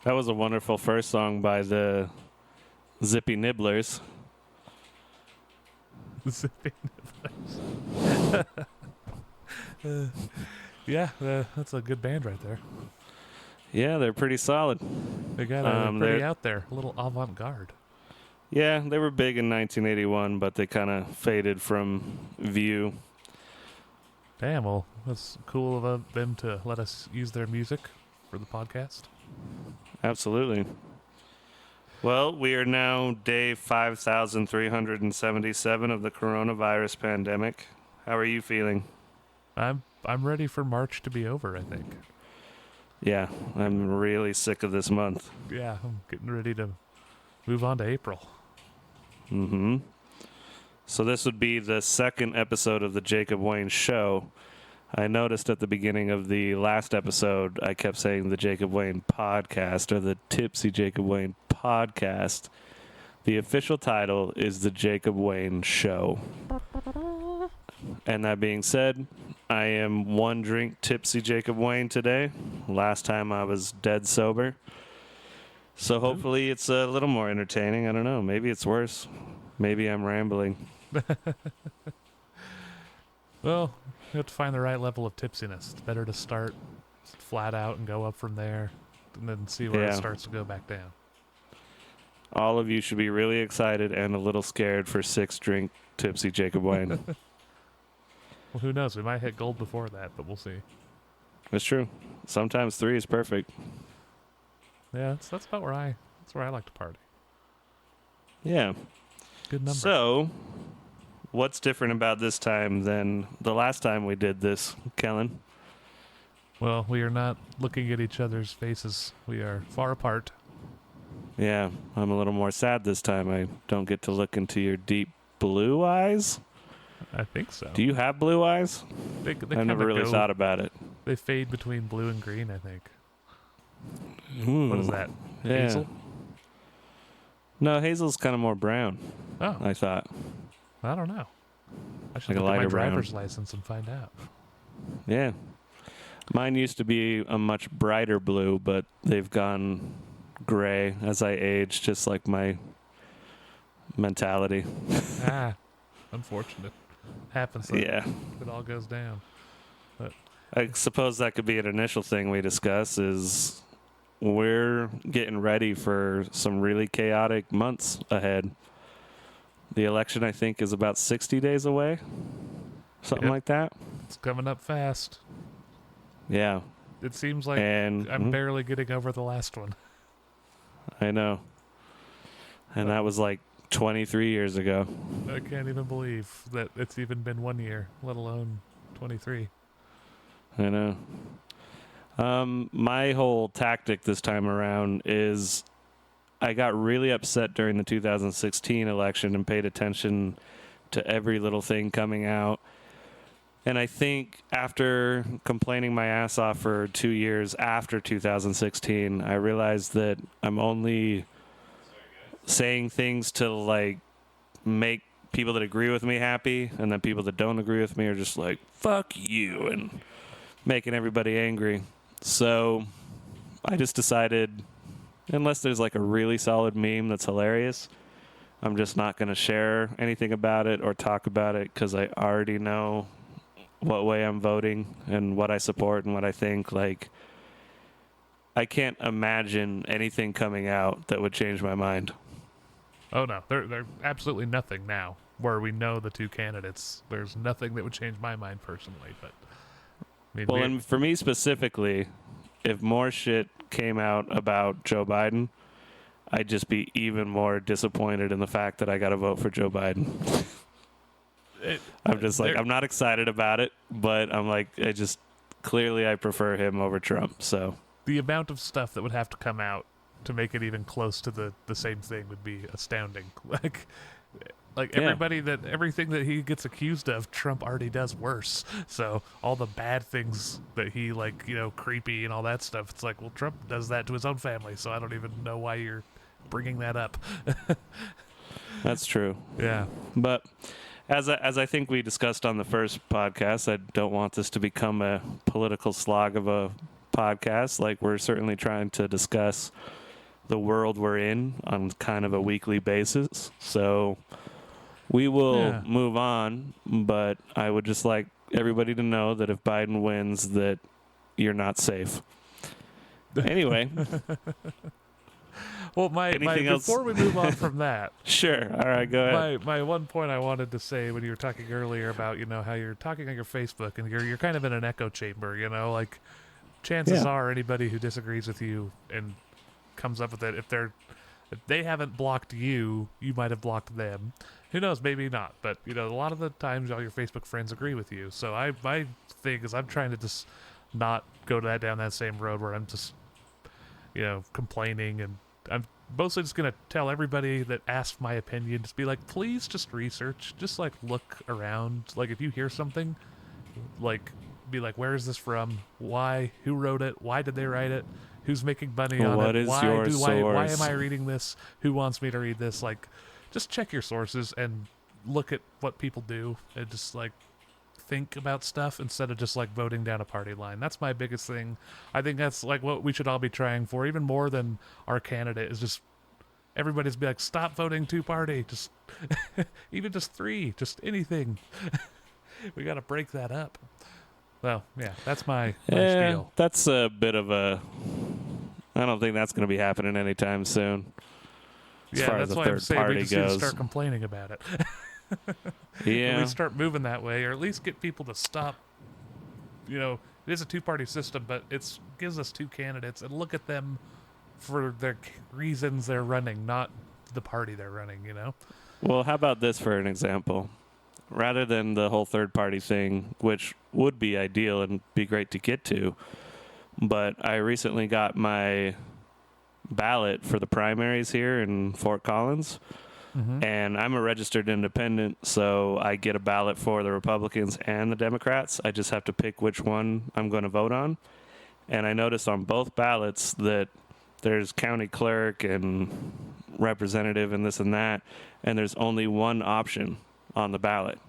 That was a wonderful first song by the Zippy Nibblers. Zippy Nibblers. Yeah, that's a good band right there. Yeah, they're pretty solid. They got pretty out there, a little avant-garde. Yeah, they were big in 1981, but they kind of faded from view. Damn, well, that's cool of them to let us use their music for the podcast. Absolutely. Well, we are now day 5,377 of the coronavirus pandemic. How are you feeling? I'm ready for March to be over, I think. Yeah, I'm really sick of this month. Yeah, I'm getting ready to move on to April. Mm-hmm. So this would be the second episode of the Jacob Wayne Show. I noticed at the beginning of the last episode, I kept saying the Jacob Wayne Podcast or the Tipsy Jacob Wayne Podcast. The official title is the Jacob Wayne Show. And that being said, I am one drink tipsy Jacob Wayne today. Last time I was dead sober. So hopefully it's a little more entertaining. I don't know. Maybe it's worse. Maybe I'm rambling. Well, you have to find the right level of tipsiness. It's better to start flat out and go up from there and then see where it starts to go back down. All of you should be really excited and a little scared for 6-drink tipsy Jacob Wayne. Well, who knows? We might hit gold before that, but we'll see. It's true. Sometimes 3 is perfect. Yeah, that's about where I like to party. Yeah. Good number. So, what's different about this time than the last time we did this, Kelin? Well, we are not looking at each other's faces. We are far apart. Yeah, I'm a little more sad this time. I don't get to look into your deep blue eyes. I think so. Do you have blue eyes? They I never really thought about it. They fade between blue and green, I think. Ooh. What is that? Yeah. Hazel? No, hazel's kind of more brown. Oh. I thought. I don't know. I should Like a look at my lighter brown. driver's license and find out. Yeah. Mine used to be a much brighter blue, but they've gone gray as I age, just like my mentality. Unfortunate. Happens. Yeah. It all goes down. But I suppose that could be an initial thing we discuss is we're getting ready for some really chaotic months ahead. The election, I think, is about 60 days away. Something like that. It's coming up fast. Yeah. It seems like And I'm barely getting over the last one. I know. And that was like 23 years ago. I can't even believe that it's even been 1 year, let alone 23. I know. My whole tactic this time around is I got really upset during the 2016 election and paid attention to every little thing coming out. And I think after complaining my ass off for 2 years after 2016, I realized that I'm only saying things to like make people that agree with me happy, and then people that don't agree with me are just like, fuck you, and making everybody angry. So I just decided, unless there's like a really solid meme that's hilarious, I'm just not going to share anything about it or talk about it because I already know what way I'm voting and what I support and what I think. Like, I can't imagine anything coming out that would change my mind. Oh, no. They're absolutely nothing now. Where we know the two candidates, there's nothing that would change my mind personally. But I mean, well, and for me specifically, if more shit came out about Joe Biden, I'd just be even more disappointed in the fact that I got to vote for Joe Biden. I'm just like, I'm not excited about it, but I'm like, clearly I prefer him over Trump. So the amount of stuff that would have to come out to make it even close to the same thing would be astounding. Everything that he gets accused of, Trump already does worse. So all the bad things that he creepy and all that stuff, it's like, well, Trump does that to his own family, so I don't even know why you're bringing that up. That's true. Yeah. But as I think we discussed on the first podcast, I don't want this to become a political slog of a podcast. Like, we're certainly trying to discuss the world we're in on kind of a weekly basis. So we will move on, but I would just like everybody to know that if Biden wins, that you're not safe. Anyway. Well, before we move on from that. Sure. All right, go ahead. My one point I wanted to say when you were talking earlier about, how you're talking on your Facebook and you're kind of in an echo chamber, like chances are anybody who disagrees with you and comes up with it, if they haven't blocked you, you might have blocked them. Who knows, maybe not. But, a lot of the times all your Facebook friends agree with you. So my thing is I'm trying to just not go down that same road where I'm just, complaining, and I'm mostly just going to tell everybody that asks my opinion, just be like, please just research, just look around. If you hear something, be like, where is this from? Why? Who wrote it? Why did they write it? Who's making money on what it? Is your source? Why am I reading this? Who wants me to read this? Just check your sources and look at what people do and just think about stuff instead of just voting down a party line. That's my biggest thing. I think that's what we should all be trying for, even more than our candidate, is just everybody's be like, stop voting two-party, just even just three, just anything. We got to break that up. Well, yeah, that's my spiel. That's a bit of a... I don't think that's going to be happening anytime soon. As far as that's the why third I'm saying party we just need to goes. start complaining about it. Yeah. We start moving that way, or at least get people to stop. It is a two-party system, but it gives us two candidates, and look at them for their reasons they're running, not the party they're running, Well, how about this for an example? Rather than the whole third-party thing, which would be ideal and be great to get to, but I recently got my ballot for the primaries here in Fort Collins, and I'm a registered independent, so I get a ballot for the Republicans and the Democrats. I just have to pick which one I'm going to vote on. And I noticed on both ballots that there's county clerk and representative and this and that, and there's only one option on the ballot.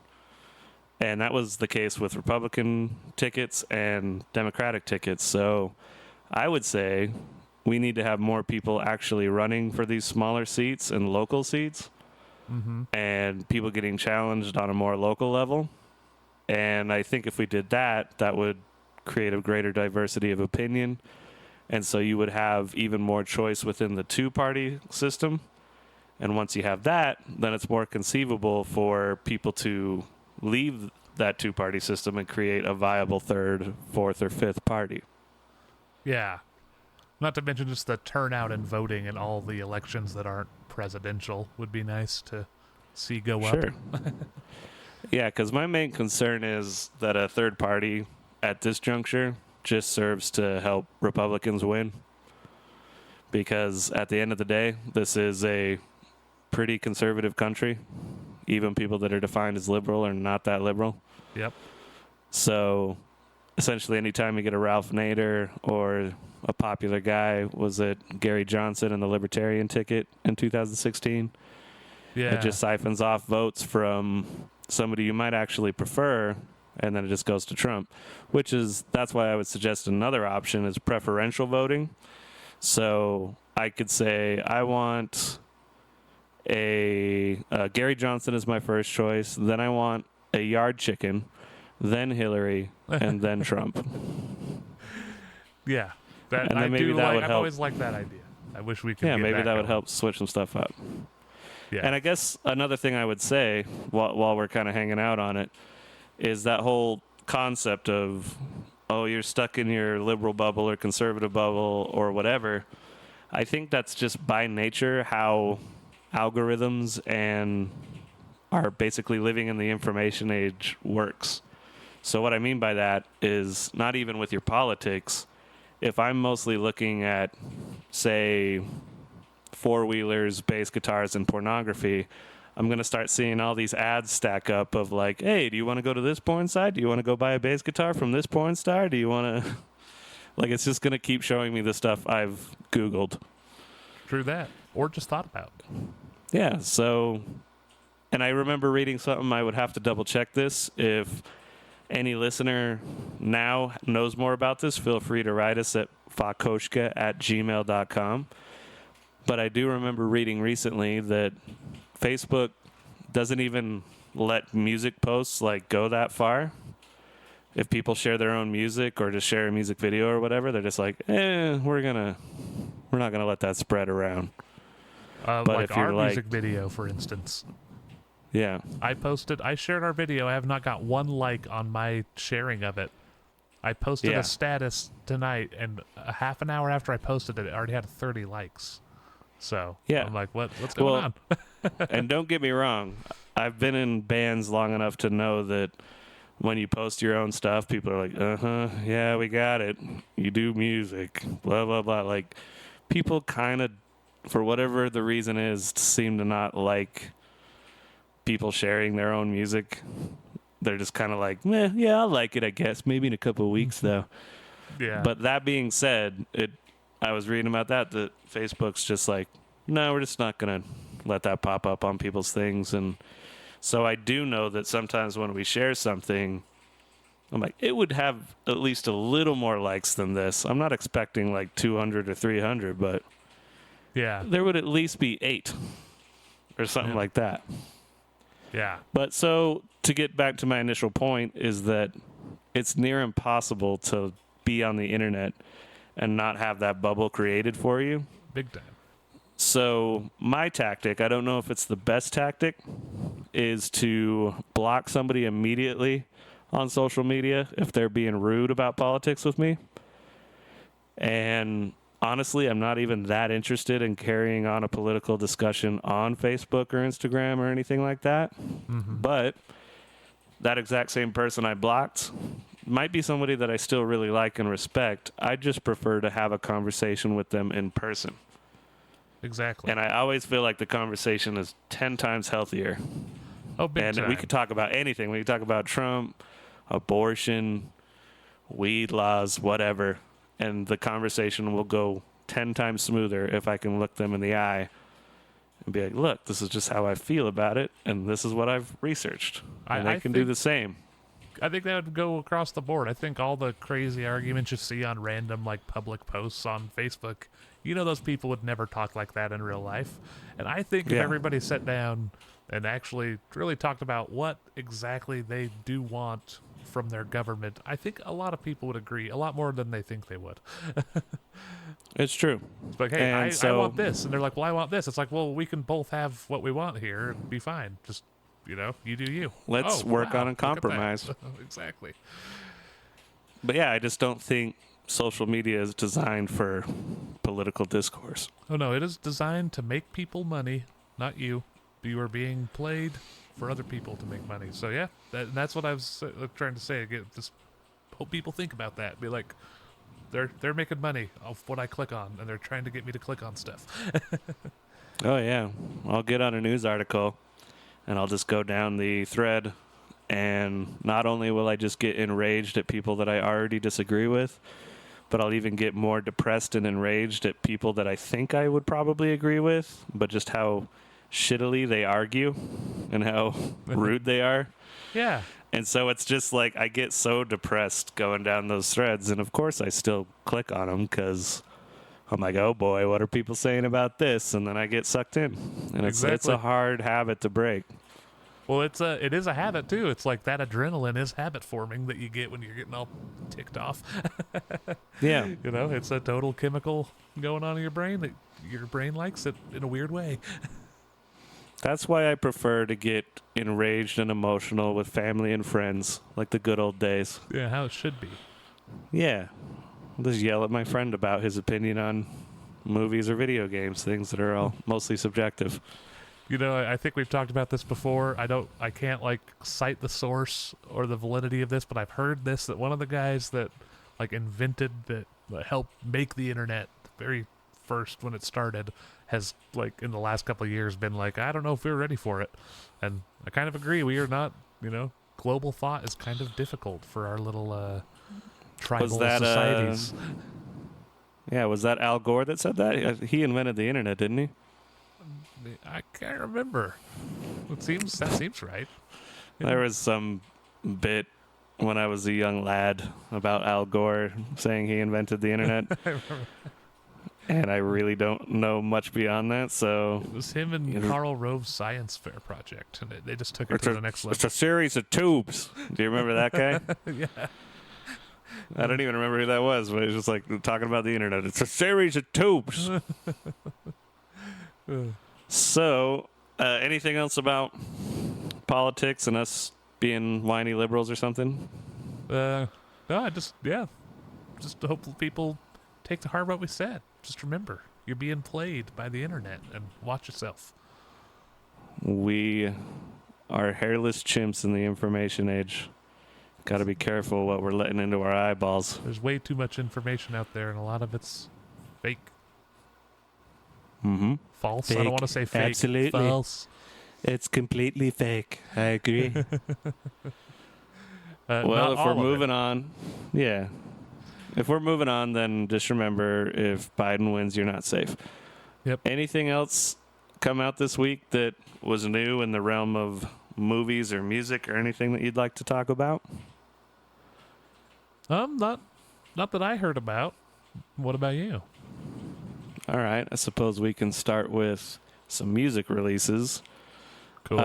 And that was the case with Republican tickets and Democratic tickets. So I would say we need to have more people actually running for these smaller seats and local seats, and people getting challenged on a more local level. And I think if we did that, that would create a greater diversity of opinion. And so you would have even more choice within the two-party system. And once you have that, then it's more conceivable for people to leave that two-party system and create a viable third, fourth, or fifth party. Yeah. Not to mention just the turnout and voting in all the elections that aren't presidential would be nice to see go up. Sure. Yeah, because my main concern is that a third party at this juncture just serves to help Republicans win. Because at the end of the day, this is a pretty conservative country. Even people that are defined as liberal are not that liberal. Yep. So essentially anytime you get a Ralph Nader or a popular guy, was it Gary Johnson in the Libertarian ticket in 2016? Yeah. It just siphons off votes from somebody you might actually prefer, and then it just goes to Trump, that's why I would suggest another option is preferential voting. So I could say I want Gary Johnson is my first choice, then I want a yard chicken, then Hillary, and then Trump. Yeah. And then maybe that would help. I've always liked that idea. I wish we could get maybe that would going. help switch some stuff up. Yeah. And I guess another thing I would say while we're kind of hanging out on it is that whole concept of oh, you're stuck in your liberal bubble or conservative bubble or whatever. I think that's just by nature how algorithms and are basically living in the information age works. So what I mean by that is not even with your politics. If I'm mostly looking at, say, four-wheelers, bass guitars, and pornography, I'm going to start seeing all these ads stack up of like, hey, do you want to go to this porn site? Do you want to go buy a bass guitar from this porn star? Do you want to... Like, it's just going to keep showing me the stuff I've Googled. True that. Or just thought about. Yeah, so... And I remember reading something, I would have to double-check this. If any listener now knows more about this, feel free to write us at fakoshka@gmail.com. But I do remember reading recently that Facebook doesn't even let music posts like go that far. If people share their own music or just share a music video or whatever, they're just like, we're not gonna let that spread around. But like if you're our music video, for instance. Yeah. I shared our video. I have not got one like on my sharing of it. I posted a status tonight, and a half an hour after I posted it, it already had 30 likes. So yeah. I'm like, what's going on? And don't get me wrong, I've been in bands long enough to know that when you post your own stuff, people are like, yeah, we got it. You do music, blah, blah, blah. Like, people kind of, for whatever the reason is, seem to not like people sharing their own music. They're just kind of like, yeah, I'll like it, I guess. Maybe in a couple of weeks, though. Yeah. But that being said, I was reading about that Facebook's just like, no, we're just not going to let that pop up on people's things. And so I do know that sometimes when we share something, I'm like, it would have at least a little more likes than this. I'm not expecting like 200 or 300, but yeah, there would at least be 8 or something like that. Yeah. But so to get back to my initial point is that it's near impossible to be on the internet and not have that bubble created for you. Big time. So my tactic, I don't know if it's the best tactic, is to block somebody immediately on social media if they're being rude about politics with me. And honestly, I'm not even that interested in carrying on a political discussion on Facebook or Instagram or anything like that. Mm-hmm. But that exact same person I blocked might be somebody that I still really like and respect. I just prefer to have a conversation with them in person. Exactly. And I always feel like the conversation is 10 times healthier. Oh, big time. And we could talk about anything. We could talk about Trump, abortion, weed laws, whatever. And the conversation will go 10 times smoother if I can look them in the eye and be like, look, this is just how I feel about it, and this is what I've researched. And I can do the same. I think that would go across the board. I think all the crazy arguments you see on random, like, public posts on Facebook, you know those people would never talk like that in real life. And I think if everybody sat down and actually really talked about what exactly they do want from their government, I think a lot of people would agree, a lot more than they think they would. It's true. It's like, hey, I want this. And they're like, well, I want this. It's like, well, we can both have what we want here and be fine. Just, you do you. Let's work on a compromise. Exactly. But yeah, I just don't think social media is designed for political discourse. Oh, no, it is designed to make people money, not you. You are being played for other people to make money. So, yeah, that's what I was trying to say. Just hope people think about that. Be like, they're making money off what I click on, and they're trying to get me to click on stuff. Oh, yeah. I'll get on a news article, and I'll just go down the thread, and not only will I just get enraged at people that I already disagree with, but I'll even get more depressed and enraged at people that I think I would probably agree with, but just how shittily they argue and how rude they are. Yeah. And so it's just like I get so depressed going down those threads, and of course I still click on them because I'm like, oh boy, what are people saying about this? And then I get sucked in, and it's a hard habit to break. Well, it is a habit too. It's like that adrenaline is habit forming that you get when you're getting all ticked off. Yeah. It's a total chemical going on in your brain that your brain likes it in a weird way. That's why I prefer to get enraged and emotional with family and friends, like the good old days. Yeah, how it should be. Yeah. I'll just yell at my friend about his opinion on movies or video games, things that are all mostly subjective. You know, I think we've talked about this before. I can't like cite the source or the validity of this, but I've heard this, that one of the guys that like invented that helped make the internet, the very first when it started, has like in the last couple of years been like, I don't know if we're ready for it. And I kind of agree. We are not, you know, global thought is kind of difficult for our little tribal societies. Yeah, was that Al Gore that said that? He invented the internet, didn't he? I can't remember. That seems right. There was some bit when I was a young lad about Al Gore saying he invented the internet. And I really don't know much beyond that, so... It was him and Karl Rove's science fair project, and they just took it to the next level. It's a series of tubes. Do you remember that guy? Yeah. I don't even remember who that was, but he was just like talking about the internet. It's a series of tubes. So, anything else about politics and us being whiny liberals or something? No, just hope people take to heart what we said. Just remember, you're being played by the internet, and watch yourself. We are hairless chimps in the information age. Got to be careful what we're letting into our eyeballs. There's way too much information out there, and a lot of it's fake. Mm-hmm. False? Fake. I don't want to say fake. Absolutely. False. It's completely fake. I agree. Well, if we're moving on, yeah. If we're moving on, then just remember, if Biden wins, you're not safe. Yep. Anything else come out this week that was new in the realm of movies or music or anything that you'd like to talk about? Not that I heard about. What about you? All right. I suppose we can start with some music releases. Cool.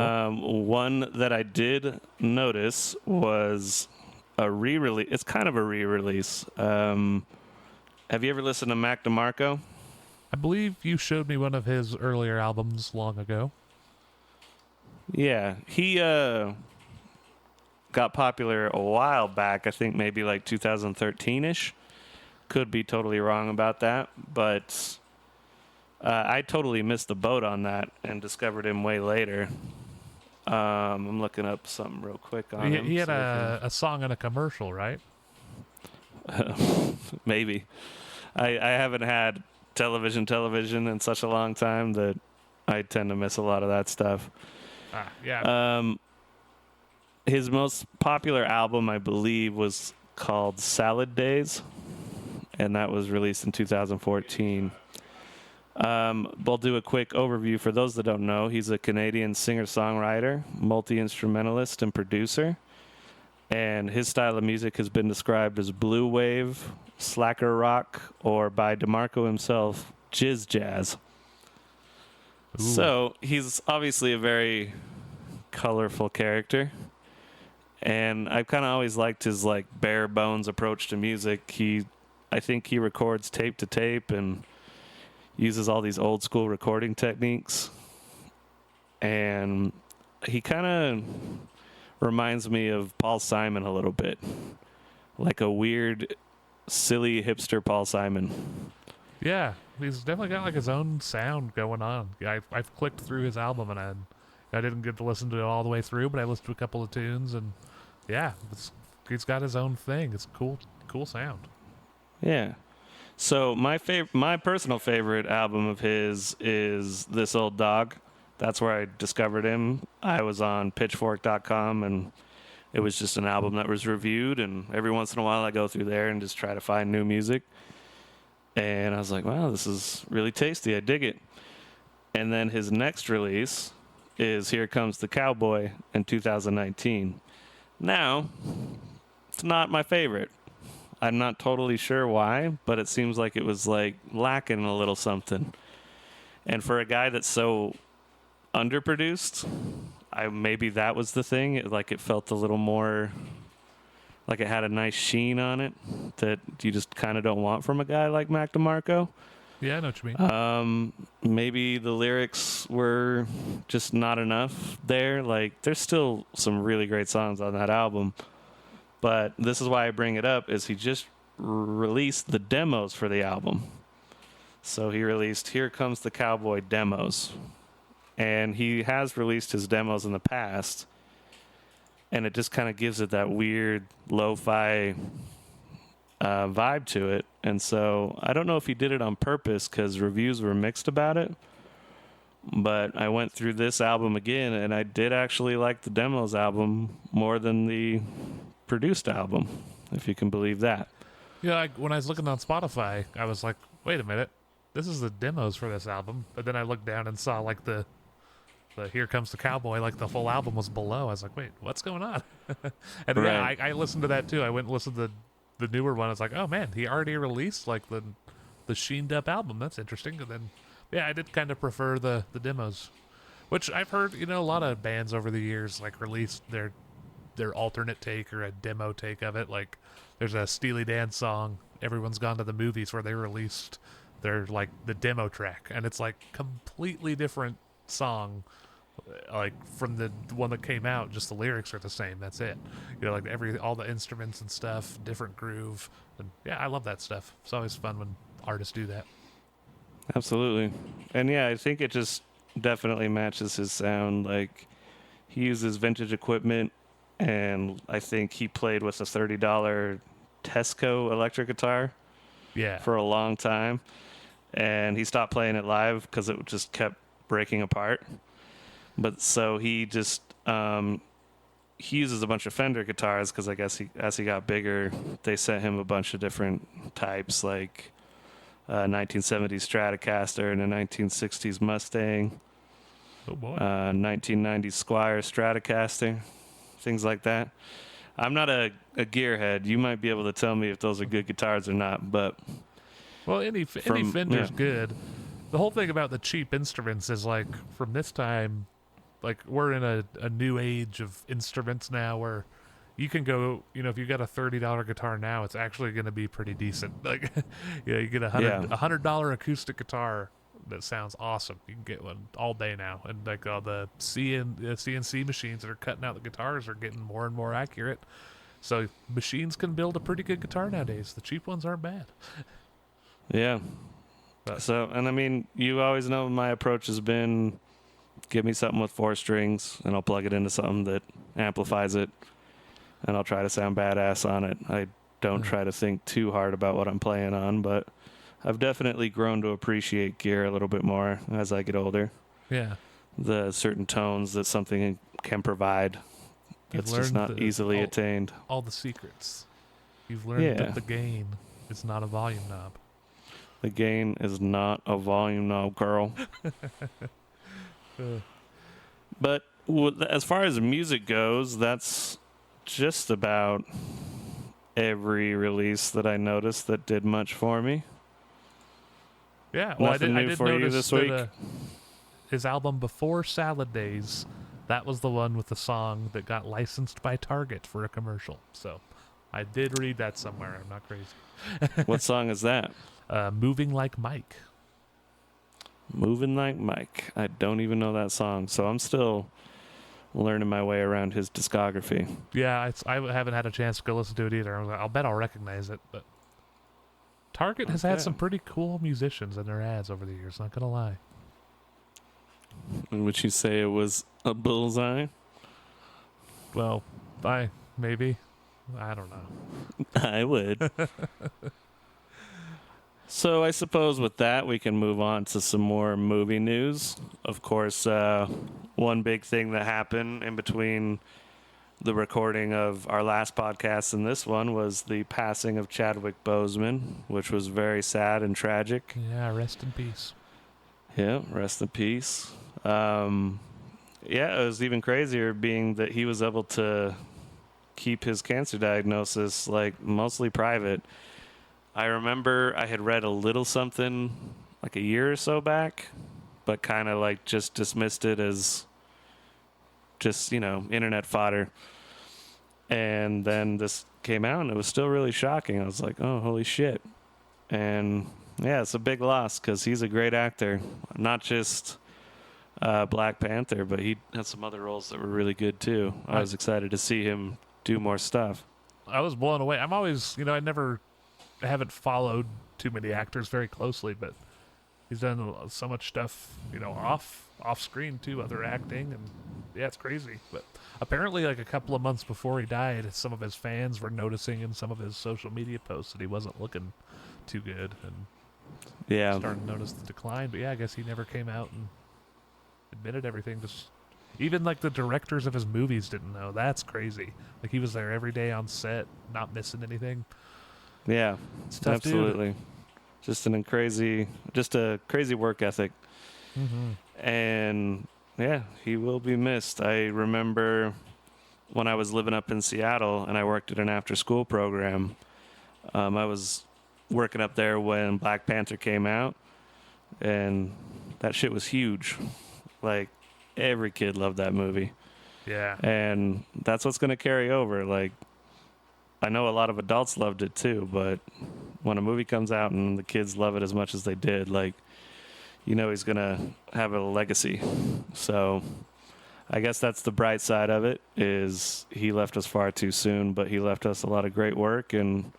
One that I did notice was a re-release. It's kind of a re-release. Have you ever listened to Mac DeMarco? I believe you showed me one of his earlier albums long ago. Yeah. He got popular a while back. I think maybe like 2013-ish. Could be totally wrong about that. But I totally missed the boat on that and discovered him way later. I'm looking up something real quick on him. He had a song in a commercial, right? Maybe. I haven't had television in such a long time that I tend to miss a lot of that stuff. Yeah. His most popular album, I believe, was called Salad Days, and that was released in 2014. We'll do a quick overview for those that don't know. He's a Canadian singer-songwriter, multi-instrumentalist, and producer. And his style of music has been described as blue wave, slacker rock, or by Demarco himself, jizz jazz. Ooh. So he's obviously a very colorful character. And I've kind of always liked his like bare bones approach to music. I think he records tape to tape and uses all these old school recording techniques. And he kind of reminds me of Paul Simon a little bit. Like a weird, silly hipster Paul Simon. Yeah, he's definitely got like his own sound going on. I've clicked through his album and I didn't get to listen to it all the way through, but I listened to a couple of tunes and yeah, he's got his own thing. It's cool sound. Yeah. So my personal favorite album of his is This Old Dog. That's where I discovered him. I was on pitchfork.com and it was just an album that was reviewed, and every once in a while I go through there and just try to find new music. And I was like, wow, this is really tasty. I dig it. And then his next release is Here Comes the Cowboy in 2019. Now, it's not my favorite. I'm not totally sure why, but it seems like it was like lacking a little something. And for a guy that's so underproduced, maybe that was the thing. It felt a little more like it had a nice sheen on it that you just kind of don't want from a guy like Mac DeMarco. Yeah, I know what you mean. Maybe the lyrics were just not enough there. Like, there's still some really great songs on that album. But this is why I bring it up, is he just released the demos for the album. So he released Here Comes the Cowboy demos. And he has released his demos in the past. And it just kind of gives it that weird lo-fi vibe to it. And so I don't know if he did it on purpose because reviews were mixed about it. But I went through this album again, and I did actually like the demos album more than the produced album, if you can believe that. Yeah, when I was looking on Spotify, I was like, wait a minute, this is the demos for this album. But then I looked down and saw like the Here Comes the Cowboy, like the full album was below. I was like, wait, what's going on? And Right. yeah, I listened to that too. I went and listened to the newer one. I was like, oh man, he already released like the sheened up album. That's interesting. And then yeah, I did kind of prefer the demos, which I've heard, a lot of bands over the years like release their alternate take or a demo take of it. Like there's a Steely Dan song, Everyone's Gone to the Movies, where they released their like the demo track, and it's like completely different song, like from the one that came out. Just the lyrics are the same. That's it. Like all the instruments and stuff, different groove, and yeah, I love that stuff. It's always fun when artists do that. Absolutely. And yeah, I think it just definitely matches his sound. Like he uses vintage equipment, and I think he played with a $30 Tesco electric guitar Yeah. for a long time. And he stopped playing it live because it just kept breaking apart. But so he just he uses a bunch of Fender guitars because I guess as he got bigger, they sent him a bunch of different types, like 1970s Stratocaster and a 1960s Mustang, Oh boy. 1990s Squire Stratocaster, things like that. I'm not a gearhead. You might be able to tell me if those are good guitars or not, but Well, any Fender's good. The whole thing about the cheap instruments is like from this time, like we're in a new age of instruments now where you can go, if you got a $30 guitar now, it's actually going to be pretty decent. Like, you get a $100 acoustic guitar that sounds awesome. You can get one all day now, and like all the CNC machines that are cutting out the guitars are getting more and more accurate. So machines can build a pretty good guitar nowadays. The cheap ones aren't bad. yeah. So, and I mean, you always know my approach has been, give me something with 4 strings, and I'll plug it into something that amplifies it, and I'll try to sound badass on it. I don't try to think too hard about what I'm playing on, but I've definitely grown to appreciate gear a little bit more as I get older. Yeah. The certain tones that something can provide. You've It's just not easily attained. All the secrets. You've learned Yeah. that the gain is not a volume knob. The gain is not a volume knob, girl. But as far as music goes, that's just about every release that I noticed that did much for me. Yeah, well, Nothing I new did for you notice this that, week? his album Before Salad Days, that was the one with the song that got licensed by Target for a commercial. So I did read that somewhere. I'm not crazy. What song is that? Moving Like Mike. Moving Like Mike. I don't even know that song, so I'm still learning my way around his discography. Yeah, I haven't had a chance to go listen to it either. I'll bet I'll recognize it, but Target has had Okay. some pretty cool musicians in their ads over the years, not gonna lie. Would you say it was a bullseye? Well, maybe. I don't know. I would. So I suppose with that, we can move on to some more movie news. Of course, one big thing that happened in between the recording of our last podcast and this one was the passing of Chadwick Boseman, which was very sad and tragic. Yeah, rest in peace. Yeah, rest in peace. Yeah, it was even crazier being that he was able to keep his cancer diagnosis like mostly private. I remember I had read a little something like a year or so back, but kind of like just dismissed it as just, internet fodder. And then this came out and it was still really shocking. I was like, oh, holy shit. And yeah, it's a big loss because he's a great actor. Not just Black Panther, but he had some other roles that were really good too. I was excited to see him do more stuff. I was blown away. I'm always, I haven't followed too many actors very closely, but he's done so much stuff, off screen too, other acting, and yeah, it's crazy. But apparently, like a couple of months before he died, some of his fans were noticing in some of his social media posts that he wasn't looking too good, and Yeah. starting to notice the decline. But yeah, I guess he never came out and admitted everything. Just even like the directors of his movies didn't know. That's crazy. Like he was there every day on set, not missing anything. Yeah. It's tough, Absolutely. Just a crazy work ethic. dude. Mm-hmm. And yeah, he will be missed. I remember when I was living up in Seattle and I worked at an after school program. I was working up there when Black Panther came out, and that shit was huge. Like, every kid loved that movie. Yeah. And that's what's going to carry over. Like, I know a lot of adults loved it too, but when a movie comes out and the kids love it as much as they did, like, he's going to have a legacy. So I guess that's the bright side of it, is he left us far too soon, but he left us a lot of great work and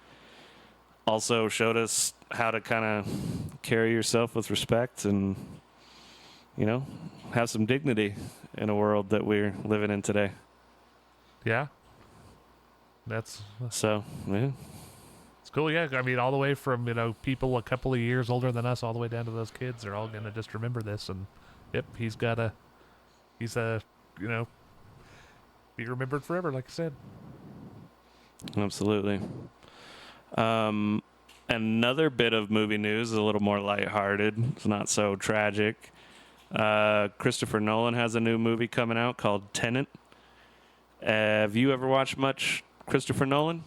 also showed us how to kind of carry yourself with respect and, have some dignity in a world that we're living in today. Yeah. That's So, yeah. it's cool. Yeah. I mean, all the way from, people a couple of years older than us all the way down to those kids, they're all going to just remember this. And yep, he's be remembered forever, like I said. Absolutely. Another bit of movie news is a little more lighthearted. It's not so tragic. Christopher Nolan has a new movie coming out called Tenet. Have you ever watched much Christopher Nolan?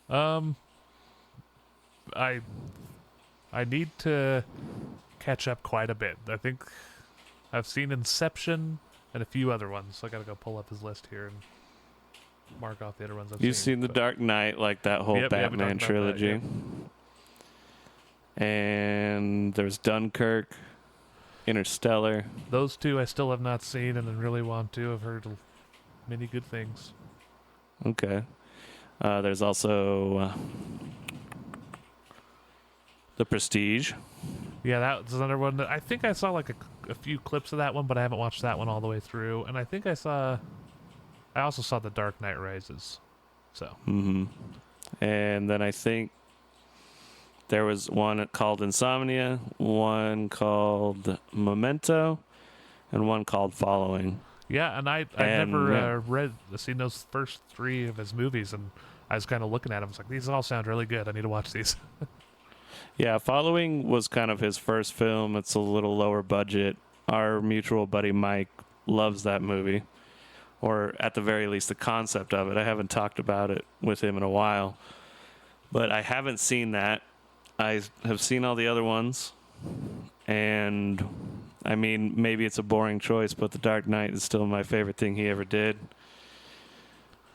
I need to catch up quite a bit. I think I've seen Inception and a few other ones. So I got to go pull up his list here and mark off the other ones I've You've seen. seen The Dark Knight, like that whole Yep, we Batman talked about trilogy. that, And there's Dunkirk, Interstellar. Those two I still have not seen and I really want to. I've heard many good things. Okay. There's also The Prestige. Yeah, that's another one that I think I saw like a few clips of that one, but I haven't watched that one all the way through. And I think I also saw The Dark Knight Rises. So. Mm-hmm. And then I think there was one called Insomnia, one called Memento, and one called Following. Yeah, and I've never seen those first three of his movies, and I was kind of looking at them. It's like, these all sound really good. I need to watch these. Yeah, Following was kind of his first film. It's a little lower budget. Our mutual buddy Mike loves that movie, or at the very least the concept of it. I haven't talked about it with him in a while, but I haven't seen that. I have seen all the other ones, and I mean, maybe it's a boring choice, but The Dark Knight is still my favorite thing he ever did.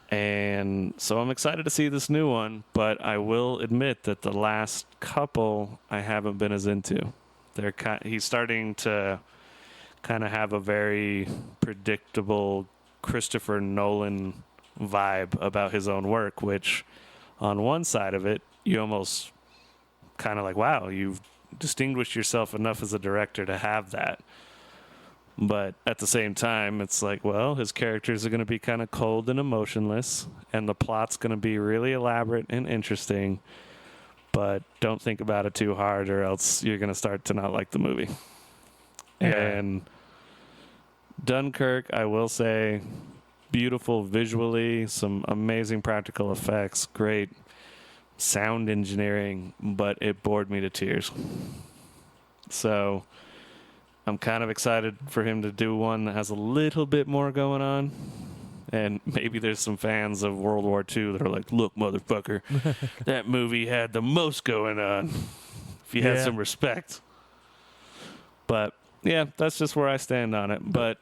And so I'm excited to see this new one, but I will admit that the last couple I haven't been as into. He's starting to kind of have a very predictable Christopher Nolan vibe about his own work, which on one side of it, you almost kind of like, wow, you've distinguished yourself enough as a director to have that. But at the same time, it's like, well, his characters are going to be kind of cold and emotionless, and the plot's going to be really elaborate and interesting. But don't think about it too hard, or else you're going to start to not like the movie. Yeah. And Dunkirk, I will say, beautiful visually, some amazing practical effects, great sound engineering, but it bored me to tears. So I'm kind of excited for him to do one that has a little bit more going on. And maybe there's some fans of World War II that are like, look, motherfucker, that movie had the most going on. If you had some respect. But yeah, that's just where I stand on it. But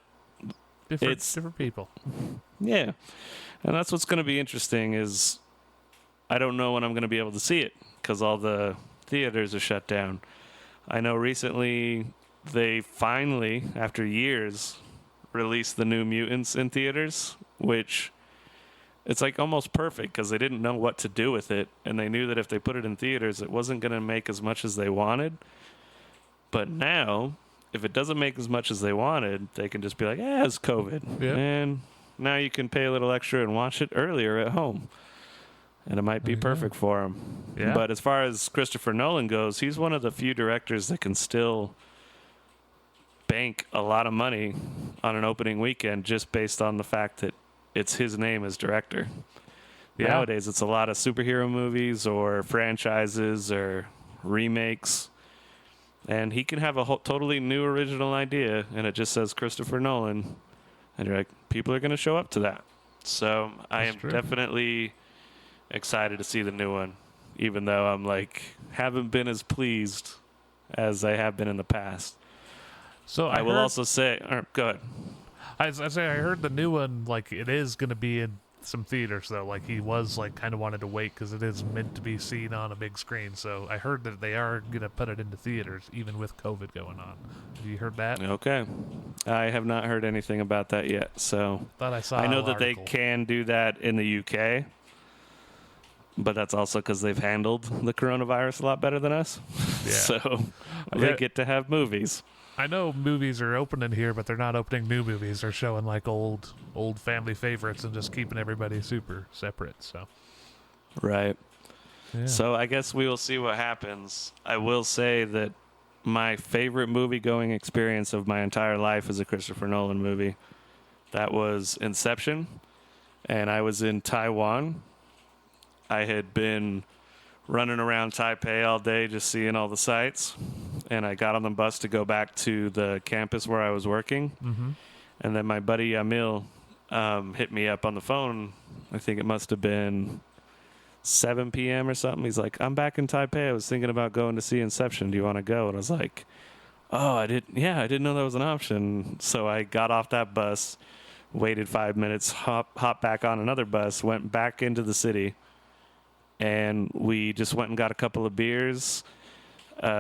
different people. Yeah. And that's what's going to be interesting is I don't know when I'm going to be able to see it because all the theaters are shut down. I know recently they finally, after years, released the New Mutants in theaters, which it's like almost perfect because they didn't know what to do with it, and they knew that if they put it in theaters, it wasn't going to make as much as they wanted. But now, if it doesn't make as much as they wanted, they can just be like, "Yeah, it's COVID," Yep. and now you can pay a little extra and watch it earlier at home, and it might be perfect for them. Yeah. But as far as Christopher Nolan goes, he's one of the few directors that can still bank a lot of money on an opening weekend just based on the fact that it's his name as director. Yeah. Nowadays, it's a lot of superhero movies or franchises or remakes. And he can have a totally new original idea, and it just says Christopher Nolan. And you're like, people are going to show up to that. So I am definitely excited to see the new one, even though I'm like, haven't been as pleased as I have been in the past. So I will also say, go ahead. I heard the new one, like, it is going to be in some theaters, though. Like, he was, like, kind of wanted to wait because it is meant to be seen on a big screen. So I heard that they are going to put it into theaters, even with COVID going on. Have you heard that? Okay. I have not heard anything about that yet. So Thought I saw I know an that article. they can do that in the UK, but that's also because they've handled the coronavirus a lot better than us. Yeah. So they get to have movies. I know movies are opening here, but they're not opening new movies. They're showing like old family favorites and just keeping everybody super separate. So, Right. yeah. So I guess we will see what happens. I will say that my favorite movie-going experience of my entire life is a Christopher Nolan movie. That was Inception, and I was in Taiwan. I had been running around Taipei all day just seeing all the sights, and I got on the bus to go back to the campus where I was working. Mm-hmm. And then my buddy Yamil hit me up on the phone. I think it must have been 7 p.m. or something. He's like, "I'm back in Taipei. I was thinking about going to see Inception. Do you want to go?" And I was like, "Oh, I didn't know that was an option." So I got off that bus, waited 5 minutes, hopped back on another bus, went back into the city, and we just went and got a couple of beers,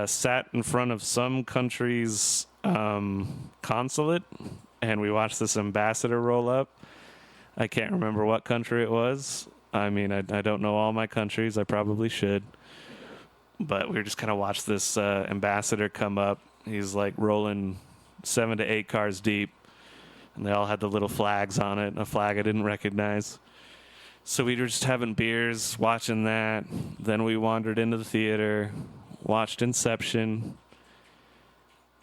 sat in front of some country's consulate, and we watched this ambassador roll up. I can't remember what country it was. I mean, I don't know all my countries. I probably should. But we were just kind of watched this ambassador come up. He's like rolling 7 to 8 cars deep, and they all had the little flags on it, a flag I didn't recognize. So we were just having beers, watching that. Then we wandered into the theater, watched Inception,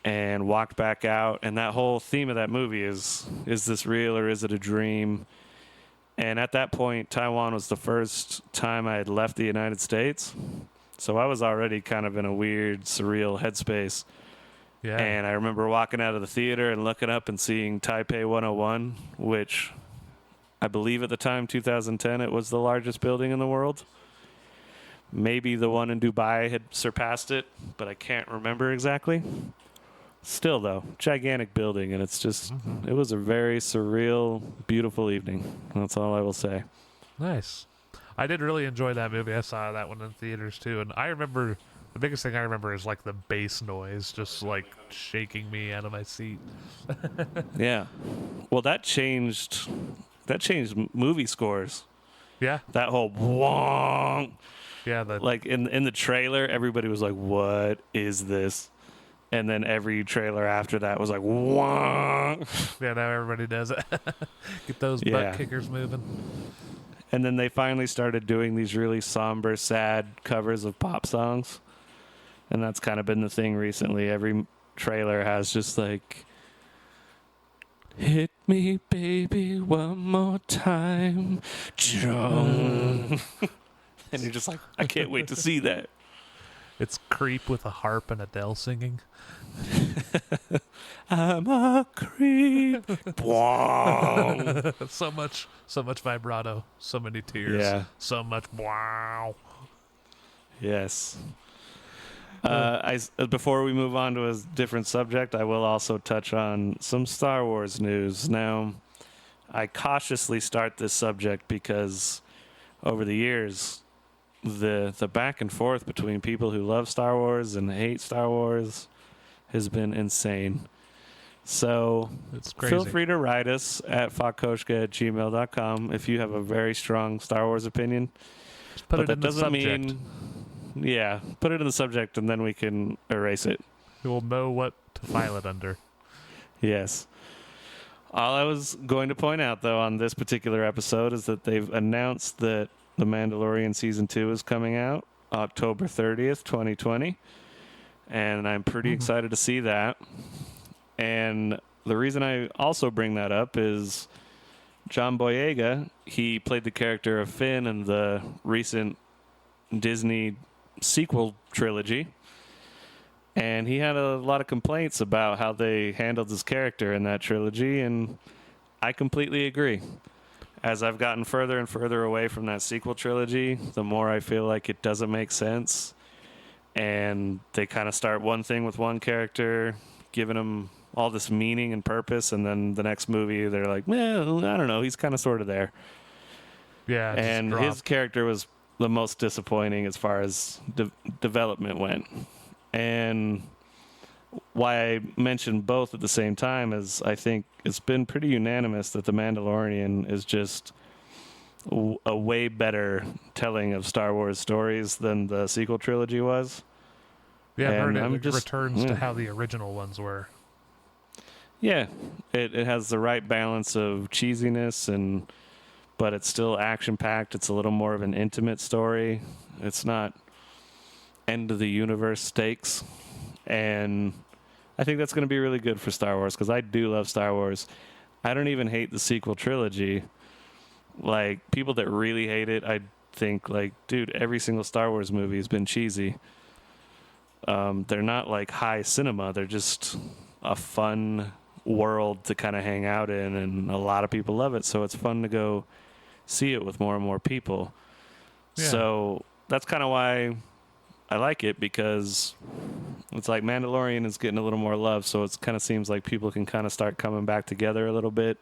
and walked back out. And that whole theme of that movie is this real or is it a dream? And at that point, Taiwan was the first time I had left the United States. So I was already kind of in a weird, surreal headspace. Yeah. And I remember walking out of the theater and looking up and seeing Taipei 101, which I believe at the time, 2010, it was the largest building in the world. Maybe the one in Dubai had surpassed it, but I can't remember exactly. Still, though, gigantic building, and it's just, it was a very surreal, beautiful evening. That's all I will say. Nice. I did really enjoy that movie. I saw that one in theaters, too. And I remember, the biggest thing I remember is, like, the bass noise just, like, shaking me out of my seat. Yeah. Well, that changed movie scores. Yeah. That whole wong. Yeah. Like, in the trailer, everybody was like, "What is this?" And then every trailer after that was like, wong. Yeah, now everybody does it. Get those butt kickers moving. And then they finally started doing these really somber, sad covers of pop songs. And that's kind of been the thing recently. Every trailer has just like, "Hit me, baby, one more time. And you're just like, I can't wait to see that. It's Creep with a harp and Adele singing. I'm a creep. so much vibrato, so many tears, Yeah. so much wow. Yes. Before we move on to a different subject, I will also touch on some Star Wars news. Now, I cautiously start this subject because over the years, the back and forth between people who love Star Wars and hate Star Wars has been insane. So It's crazy. feel free to write us at fakkoshka@gmail.com if you have a very strong Star Wars opinion. Just put But it that in the doesn't subject. mean, yeah, put it in the subject and then we can erase it. We'll know what to file it under. Yes. All I was going to point out, though, on this particular episode is that they've announced that The Mandalorian Season 2 is coming out October 30th, 2020. And I'm pretty excited to see that. And the reason I also bring that up is John Boyega. He played the character of Finn in the recent Disney sequel trilogy. And he had a lot of complaints about how they handled his character in that trilogy, and I completely agree. As I've gotten further and further away from that sequel trilogy, the more I feel like it doesn't make sense. And they kind of start one thing with one character, giving him all this meaning and purpose, and then the next movie, they're like, well, I don't know, he's kind of sort of there. Yeah, just And drop. his character was the most disappointing as far as development went. And why I mentioned both at the same time is I think it's been pretty unanimous that The Mandalorian is just a way better telling of Star Wars stories than the sequel trilogy was. Yeah, I've heard and it returns to how the original ones were. Yeah, it has the right balance of cheesiness but it's still action packed. It's a little more of an intimate story. It's not end of the universe stakes. And I think that's going to be really good for Star Wars because I do love Star Wars. I don't even hate the sequel trilogy. Like, people that really hate it, I think, like, dude, every single Star Wars movie has been cheesy. They're not like high cinema. They're just a fun world to kind of hang out in, and a lot of people love it. So it's fun to go see it with more and more people. Yeah. So that's kind of why I like it, because it's like Mandalorian is getting a little more love. So it kind of seems like people can kind of start coming back together a little bit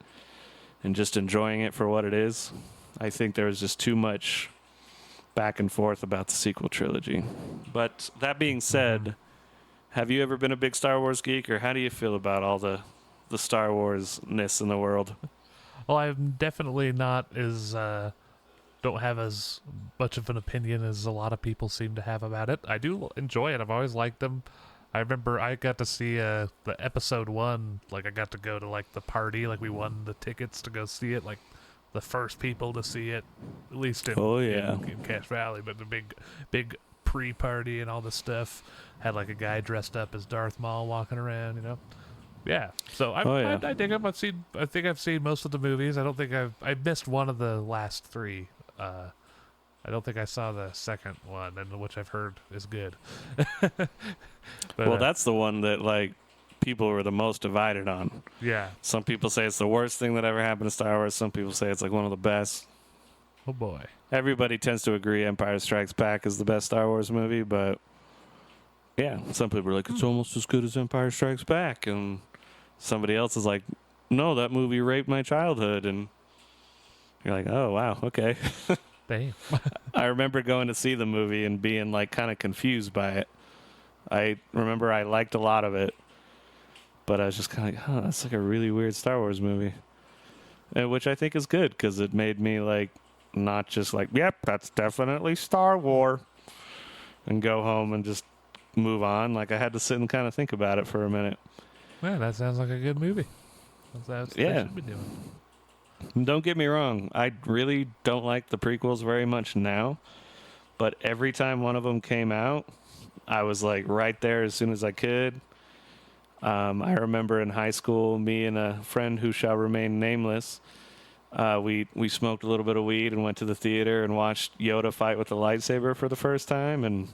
and just enjoying it for what it is. I think there was just too much back and forth about the sequel trilogy. But that being said, have you ever been a big Star Wars geek, or how do you feel about all the Star Wars-ness in the world? Well, I'm definitely not as don't have as much of an opinion as a lot of people seem to have about it. I do enjoy it. I've always liked them. I remember I got to see the episode 1. Like, I got to go to like the party. Like, we won the tickets to go see it. Like, the first people to see it, at least in, in Cache Valley. But the big pre-party and all this stuff had like a guy dressed up as Darth Maul walking around. You know. Yeah, so I dig them. I think I've seen most of the movies. I don't think I missed one of the last 3. I don't think I saw the second one, and which I've heard is good. But, well, that's the one that like people were the most divided on. Yeah. Some people say it's the worst thing that ever happened to Star Wars. Some people say it's like one of the best. Oh boy. Everybody tends to agree Empire Strikes Back is the best Star Wars movie, but yeah, some people are like, it's almost as good as Empire Strikes Back, and somebody else is like, no, that movie raped my childhood. And you're like, oh, wow, okay. Damn. I remember going to see the movie and being like kind of confused by it. I remember I liked a lot of it, but I was just kind of like, oh, that's like a really weird Star Wars movie. Which I think is good, because it made me like not just like, yep, that's definitely Star Wars, and go home and just move on. Like, I had to sit and kind of think about it for a minute. Man, that sounds like a good movie. That's what they should be doing. Don't get me wrong. I really don't like the prequels very much now. But every time one of them came out, I was like right there as soon as I could. I remember in high school, me and a friend who shall remain nameless, we smoked a little bit of weed and went to the theater and watched Yoda fight with the lightsaber for the first time. And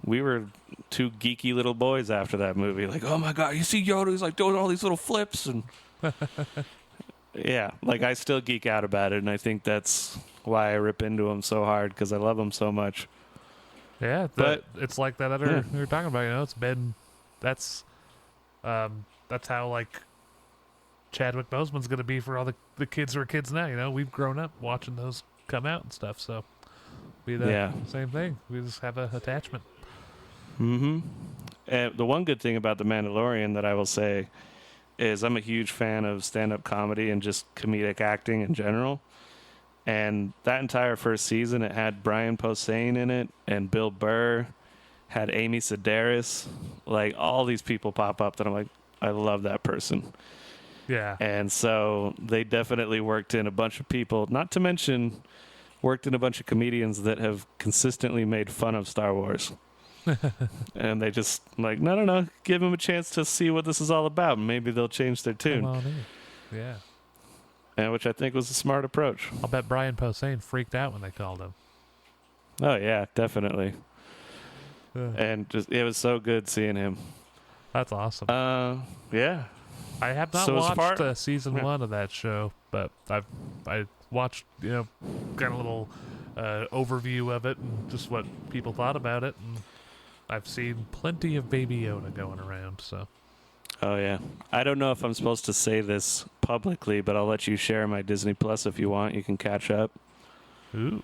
we were 2 geeky little boys after that movie. Like, oh my God, you see Yoda? He's like doing all these little flips. And yeah, like I still geek out about it. And I think that's why I rip into him so hard, because I love him so much. Yeah, but it's like that other we were talking about. You know, it's been that's how like Chadwick Boseman's going to be for all the kids who are kids now. You know, we've grown up watching those come out and stuff. So be the same thing. We just have an attachment. Mm-hmm. The one good thing about The Mandalorian that I will say is I'm a huge fan of stand-up comedy and just comedic acting in general. And that entire first season, it had Brian Posehn in it and Bill Burr, had Amy Sedaris. Like, all these people pop up that I'm like, I love that person. Yeah. And so they definitely worked in a bunch of people, not to mention worked in a bunch of comedians that have consistently made fun of Star Wars. And they just like, no, give them a chance to see what this is all about. Maybe they'll change their tune. Come on in. Yeah. And which I think was a smart approach. I'll bet Brian Posehn freaked out when they called him. Oh, yeah, definitely. And just it was so good seeing him. That's awesome. Yeah. I have not watched season 1 of that show, but I watched, kind of little overview of it and just what people thought about it, and I've seen plenty of Baby Yoda going around. So. Oh yeah. I don't know if I'm supposed to say this publicly, but I'll let you share my Disney Plus if you want. You can catch up. Ooh.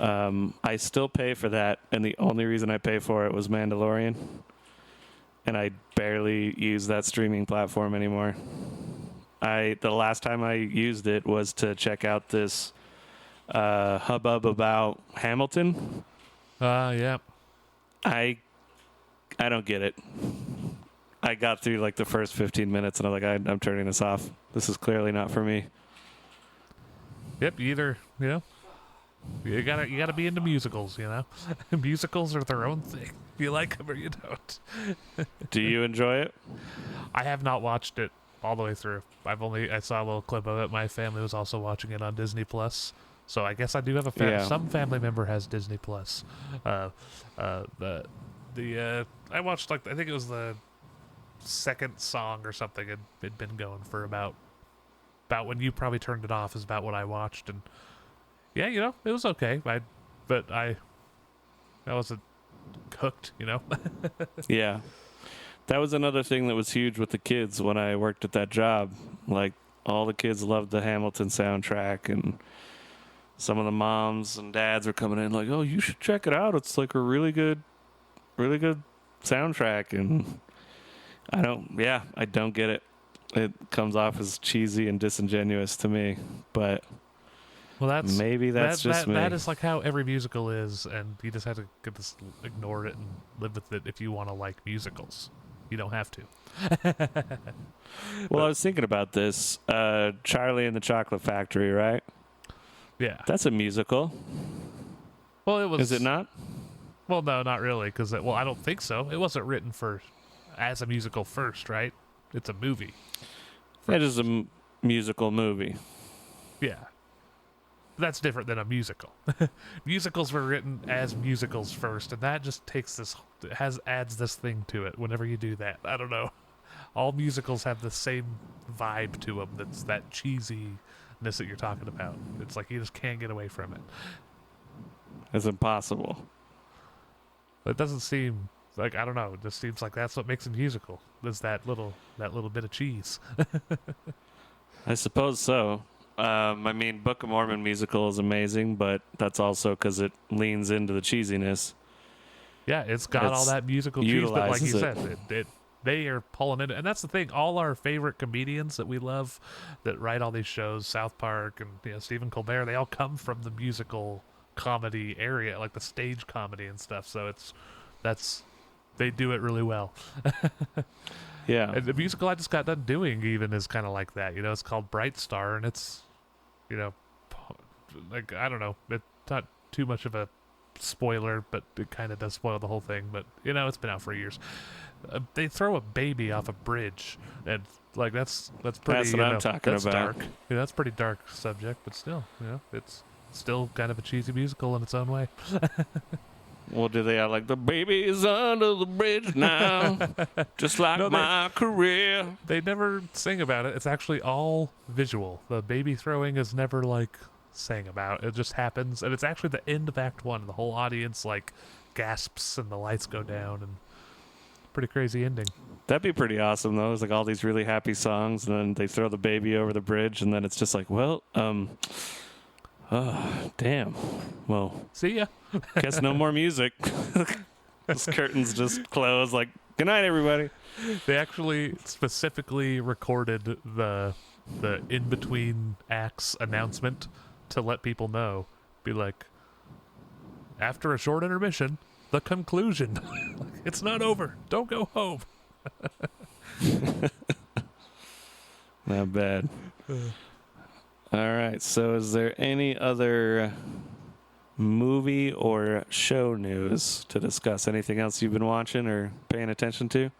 I still pay for that, and the only reason I pay for it was Mandalorian. And I barely use that streaming platform anymore. The last time I used it was to check out this hubbub about Hamilton. Yeah. I don't get it. I got through like the first 15 minutes, and I'm like, I'm turning this off. This is clearly not for me. Yep. You gotta be into musicals. Musicals are their own thing. You like them or you don't. Do you enjoy it? I have not watched it all the way through. I saw a little clip of it. My family was also watching it on Disney Plus, so I guess I do have some family member has Disney Plus. I watched I think it was the second song or something. It'd been going for about when you probably turned it off is about what I watched, and yeah, it was okay. I wasn't hooked, Yeah. That was another thing that was huge with the kids when I worked at that job. Like, all the kids loved the Hamilton soundtrack, and some of the moms and dads were coming in like, oh, you should check it out. It's like a really good soundtrack. And I don't get it. It comes off as cheesy and disingenuous to me, but maybe that's just me. That is like how every musical is, and you just have to ignore it and live with it if you want to like musicals. You don't have to. Well, I was thinking about this. Charlie and the Chocolate Factory, right? Yeah. That's a musical. Well, it was. Is it not? Well, no, not really, because I don't think so. It wasn't written as a musical first, right? It's a movie. It is a musical movie. Yeah. That's different than a musical. Musicals were written as musicals first, and that just adds this thing to it whenever you do that. I don't know. All musicals have the same vibe to them. That's that cheesiness that you're talking about. It's like you just can't get away from it. It's impossible. It doesn't seem like, I don't know. It just seems like that's what makes a musical. Is that little bit of cheese. I suppose so. Book of Mormon musical is amazing, but that's also because it leans into the cheesiness. Yeah, it's got all that musical cheese, but like you said, they are pulling it. And that's the thing. All our favorite comedians that we love that write all these shows, South Park and Stephen Colbert, they all come from the musical comedy area, like the stage comedy and stuff. So they do it really well. Yeah. And the musical I just got done doing even is kind of like that. It's called Bright Star, and it's, like, I don't know. It's not too much of a spoiler, but it kind of does spoil the whole thing. But, it's been out for years. They throw a baby off a bridge, and, like, that's pretty, that's what I'm talking that's about. Dark. Yeah, that's a pretty dark subject, but still, it's still kind of a cheesy musical in its own way. Well, do they have like the baby is under the bridge now, just like my career? They never sing about it. It's actually all visual. The baby throwing is never like sang about. It just happens, and it's actually the end of Act 1. The whole audience like gasps and the lights go down, and pretty crazy ending. That'd be pretty awesome, though. There's like all these really happy songs, and then they throw the baby over the bridge, and then it's just like, well, oh, damn. Well, see ya. Guess no more music. Those curtains just close like Good night, everybody. They actually specifically recorded the in between acts announcement to let people know. Be like, after a short intermission, the conclusion. It's not over. Don't go home. Not bad. All right. So, is there any other movie or show news to discuss? Anything else you've been watching or paying attention to?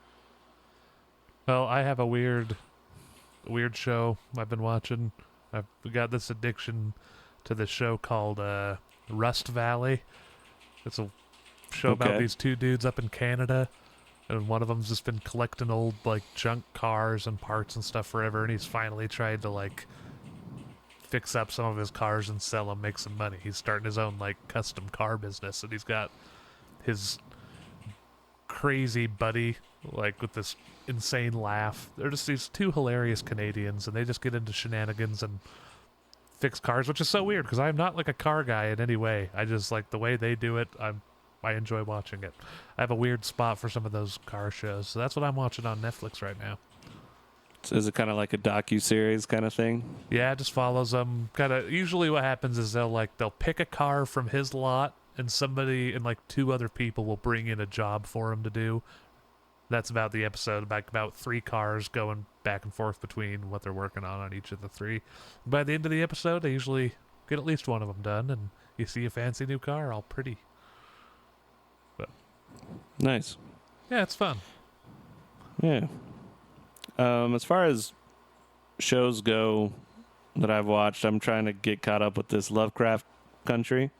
Well, I have a weird show I've been watching. I've got this addiction to this show called Rust Valley. It's a show about these two dudes up in Canada, and one of them's just been collecting old like junk cars and parts and stuff forever, and he's finally tried to like fix up some of his cars and sell them, make some money. He's starting his own like custom car business, and he's got his crazy buddy like with this insane laugh. They're just these two hilarious Canadians, and they just get into shenanigans and fix cars, which is so weird because I'm not like a car guy in any way. I just like the way they do it. I enjoy watching it. I have a weird spot for some of those car shows, so that's what I'm watching on Netflix right now. So is it kind of like a docu-series kind of thing? Yeah, it just follows them. Kind of. Usually, what happens is they'll pick a car from his lot, and somebody and like two other people will bring in a job for him to do. That's about the episode. About 3 cars going back and forth between what they're working on each of the 3. By the end of the episode, they usually get at least one of them done, and you see a fancy new car, all pretty. But Nice. yeah, it's fun. Yeah. As far as shows go that I've watched, I'm trying to get caught up with this Lovecraft Country.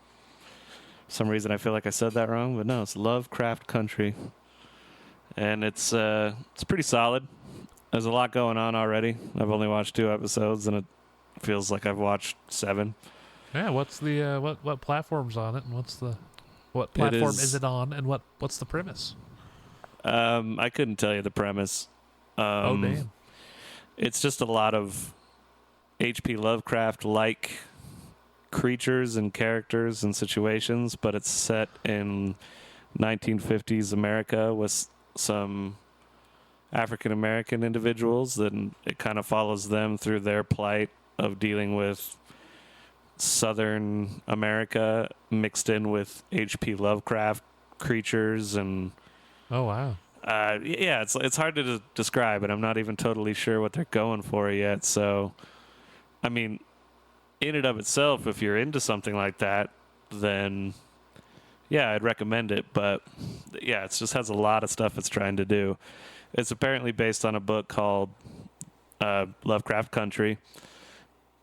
For some reason I feel like I said that wrong, but no, it's Lovecraft Country. And it's pretty solid. There's a lot going on already. I've only watched 2 episodes, and it feels like I've watched 7. Yeah, what's the what platform's on it, and what platform is it on, and what's the premise? I couldn't tell you the premise. Oh damn! It's just a lot of H.P. Lovecraft-like creatures and characters and situations, but it's set in 1950s America with some African American individuals, and it kind of follows them through their plight of dealing with Southern America mixed in with H.P. Lovecraft creatures. And Oh wow! yeah, it's hard to describe, and I'm not even totally sure what they're going for yet. So, I mean, in and of itself, if you're into something like that, then yeah, I'd recommend it. But yeah, it just has a lot of stuff it's trying to do. It's apparently based on a book called Lovecraft Country,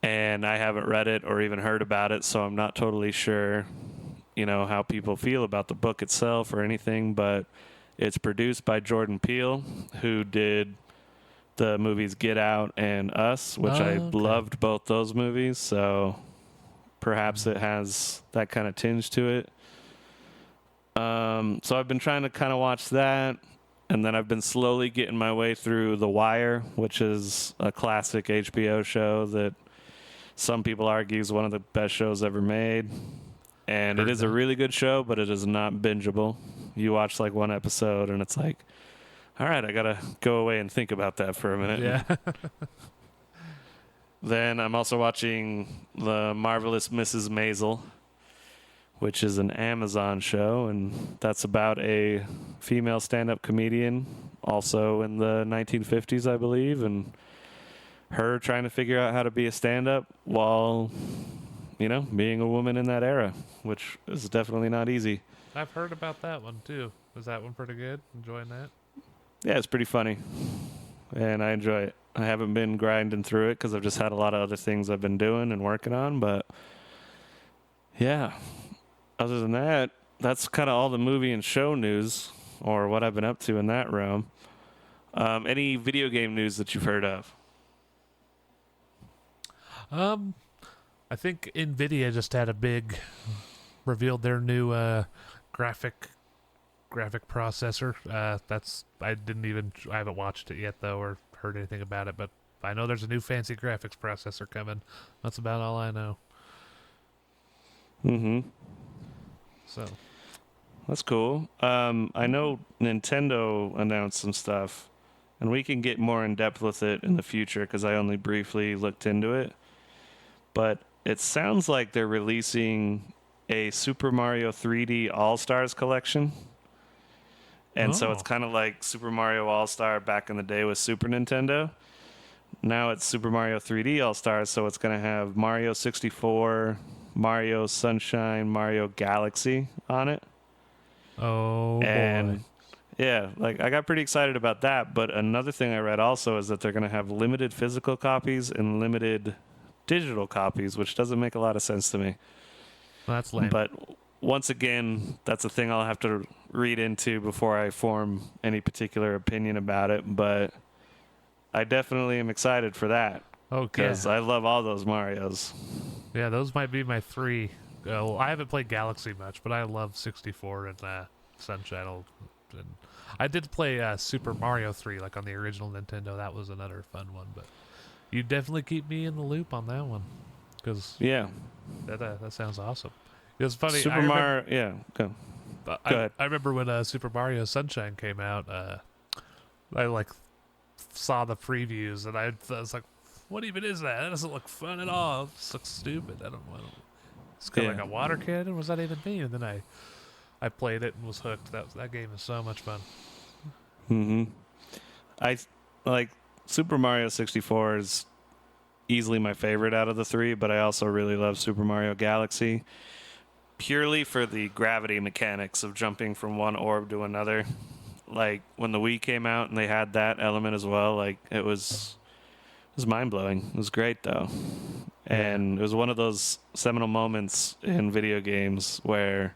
and I haven't read it or even heard about it, so I'm not totally sure, how people feel about the book itself or anything. But it's produced by Jordan Peele, who did the movies Get Out and Us, which I loved both those movies, so perhaps it has that kind of tinge to it. So I've been trying to kind of watch that, and then I've been slowly getting my way through The Wire, which is a classic HBO show that some people argue is one of the best shows ever made. And it is a really good show, but it is not bingeable. You watch like one episode, and it's like, all right, I got to go away and think about that for a minute. Yeah. Then I'm also watching The Marvelous Mrs. Maisel, which is an Amazon show, and that's about a female stand-up comedian, also in the 1950s, I believe, and her trying to figure out how to be a stand-up while, being a woman in that era, which is definitely not easy. I've heard about that one too. Was that one pretty good? Enjoying that? Yeah, it's pretty funny, and I enjoy it. I haven't been grinding through it because I've just had a lot of other things I've been doing and working on, but yeah. Other than that, that's kind of all the movie and show news, or what I've been up to in that realm. Any video game news that you've heard of? I think Nvidia just had revealed their new graphic processor. I haven't watched it yet though, or heard anything about it, but I know there's a new fancy graphics processor coming. That's about all I know. Mm-hmm. So, That's cool. I know Nintendo announced some stuff, and we can get more in depth with it in the future because I only briefly looked into it. But it sounds like they're releasing a Super Mario 3D All Stars collection. And so it's Oh. kind of like Super Mario All Star back in the day with Super Nintendo. Now it's Super Mario 3D All Stars, so it's going to have Mario 64, Mario Sunshine, Mario Galaxy on it. Oh boy. And yeah, like I got pretty excited about that. But another thing I read also is that they're going to have limited physical copies and limited digital copies, which doesn't make a lot of sense to me. That's lame. But once again, that's a thing I'll have to read into before I form any particular opinion about it. But I definitely am excited for that Okay. because I love all those Marios. Yeah, those might be my three. Well, I haven't played Galaxy much, but I love 64 and Sunshine. And I did play Super Mario 3, like on the original Nintendo. That was another fun one. But you definitely keep me in the loop on that one, because Yeah. that sounds awesome. It was funny. Super Mario. Yeah. Go ahead. I remember when Super Mario Sunshine came out. I like saw the previews, and I was like, "What even is that? That doesn't look fun at all. It just looks stupid. I don't want to." It's kind of Yeah. like a water cannon. Was that even mean? And then I played it and was hooked. That game is so much fun. I like Super Mario 64 is easily my favorite out of the three, but I also really love Super Mario Galaxy purely for the gravity mechanics of jumping from one orb to another. Like when the Wii came out and they had that element as well, like it was mind blowing. It was great though. And it was one of those seminal moments in video games where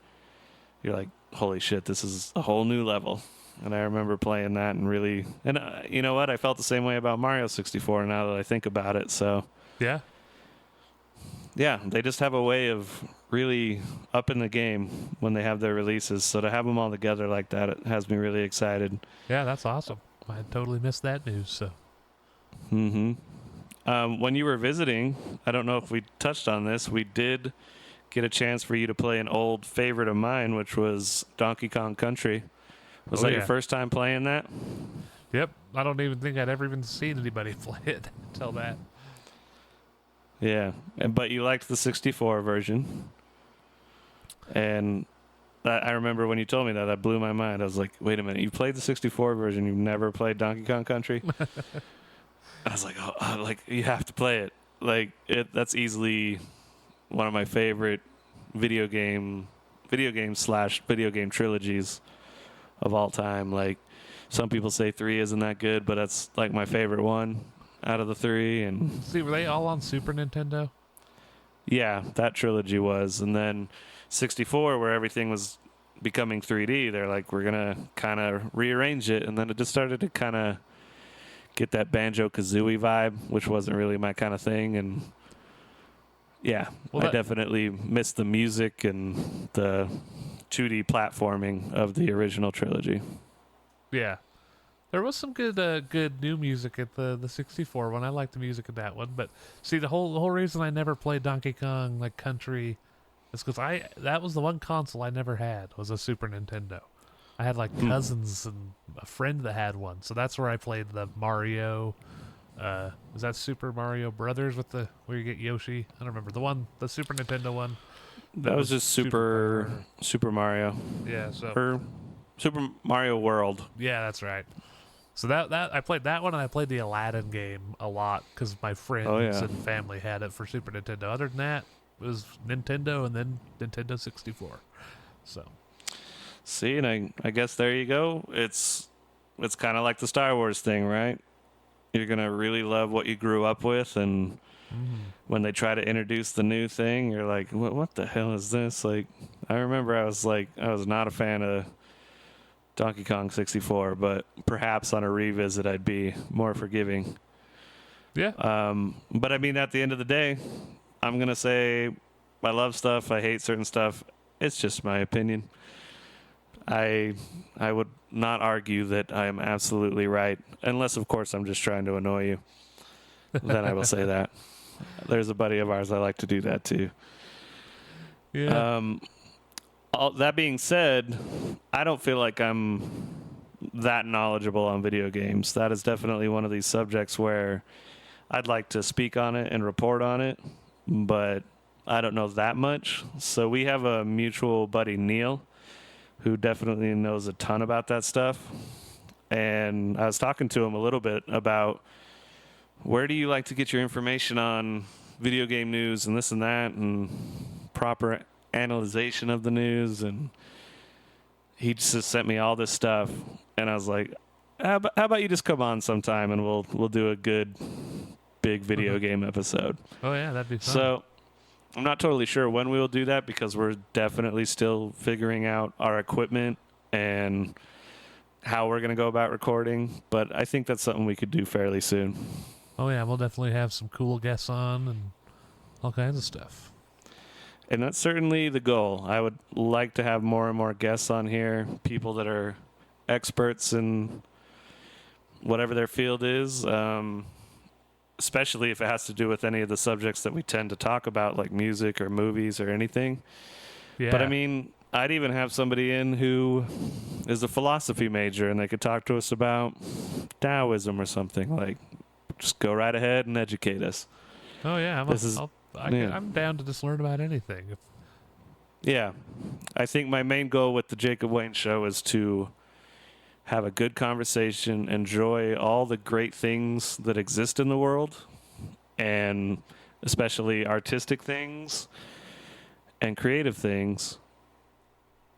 you're like, holy shit, this is a whole new level. And I remember playing that and really, and you know what? I felt the same way about Mario 64 now that I think about it. So, Yeah. yeah, they just have a way of really upping the game when they have their releases. So to have them all together like that, it has me really excited. Yeah, that's awesome. I totally missed that news. So When you were visiting, I don't know if we touched on this, we did get a chance for you to play an old favorite of mine, which was Donkey Kong Country. Was that your first time playing that? Yep. I don't even think I'd ever even seen anybody play it until that. Yeah, but you liked the 64 version. And I remember when you told me that, that blew my mind. I was like, wait a minute, you played the 64 version, you've never played Donkey Kong Country? I was like, oh, like, you have to play it. Like, that's easily one of my favorite video game / video game trilogies of all time. Like, some people say 3 isn't that good, but that's like my favorite one out of the 3. And See, were they all on Super Nintendo? yeah, that trilogy was. And then 64, where everything was becoming 3D, they're like, we're gonna kind of rearrange it. And then it just started to kind of get that Banjo-Kazooie vibe, which wasn't really my kind of thing. And yeah, Well, I definitely missed the music and the 2D platforming of the original trilogy. Yeah. There was some good new music at the 64 one. I liked the music of that one. But see, the whole reason I never played Donkey Kong like Country is because that was the one console I never had, was a Super Nintendo. I had like cousins and a friend that had one, so that's where I played the Mario. Was that Super Mario Brothers with where you get Yoshi? I don't remember the Super Nintendo one. That was just Super Mario. Yeah, so Or Super Mario World. yeah, that's right. So that I played that one, and I played the Aladdin game a lot because my friends and family had it for Super Nintendo. Other than that, it was Nintendo and then Nintendo 64. So See, and I guess there you go. It's kind of like the Star Wars thing, right? You're gonna really love what you grew up with, and when they try to introduce the new thing, you're like, what the hell is this? Like, I remember I was not a fan of Donkey Kong 64, but perhaps on a revisit I'd be more forgiving. yeah, But I mean, at the end of the day, I'm going to say I love stuff, I hate certain stuff. It's just my opinion. I would not argue that I am absolutely right, unless, of course, I'm just trying to annoy you. Then I will say that. There's a buddy of ours I like to do that too. yeah. all that being said, I don't feel like I'm that knowledgeable on video games. That is definitely one of these subjects where I'd like to speak on it and report on it, but I don't know that much. So we have a mutual buddy, Neil, who definitely knows a ton about that stuff. And I was talking to him a little bit about where do you like to get your information on video game news and this and that and proper analyzation of the news. And he just sent me all this stuff. And I was like, how about you just come on sometime and we'll do a good big video game episode. Oh, yeah, that'd be fun. So I'm not totally sure when we will do that because we're definitely still figuring out our equipment and how we're going to go about recording. But I think that's something we could do fairly soon. Oh, yeah, we'll definitely have some cool guests on and all kinds of stuff. And that's certainly the goal. I would like to have more and more guests on here, people that are experts in whatever their field is, especially if it has to do with any of the subjects that we tend to talk about, like music or movies or anything. Yeah. But I mean, I'd even have somebody in who is a philosophy major and they could talk to us about Taoism or something. Like, just go right ahead and educate us. Oh, yeah, I'm down to just learn about anything. Yeah. I think my main goal with the Jacob Wayne Show is to have a good conversation, enjoy all the great things that exist in the world, and especially artistic things and creative things,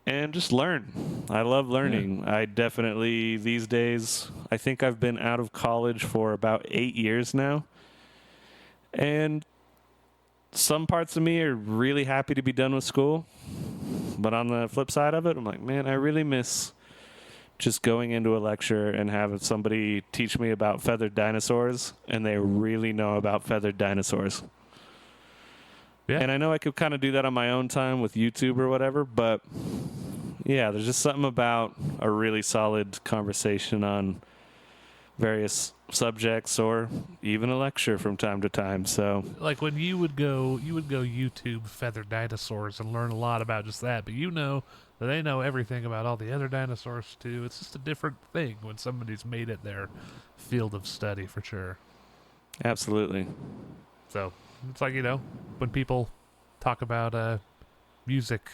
and just learn. I love learning. Yeah. I definitely, these days, I think I've been out of college for about 8 years now, and some parts of me are really happy to be done with school, but on the flip side of it, I'm like, man, I really miss just going into a lecture and having somebody teach me about feathered dinosaurs, and they really know about feathered dinosaurs. Yeah. And I know I could kind of do that on my own time with YouTube or whatever, but yeah, there's just something about a really solid conversation on various subjects or even a lecture from time to time. So like when you would go YouTube feathered dinosaurs and learn a lot about just that, but you know that they know everything about all the other dinosaurs too. It's just a different thing when somebody's made it their field of study for sure. Absolutely. So it's like, you know, when people talk about music,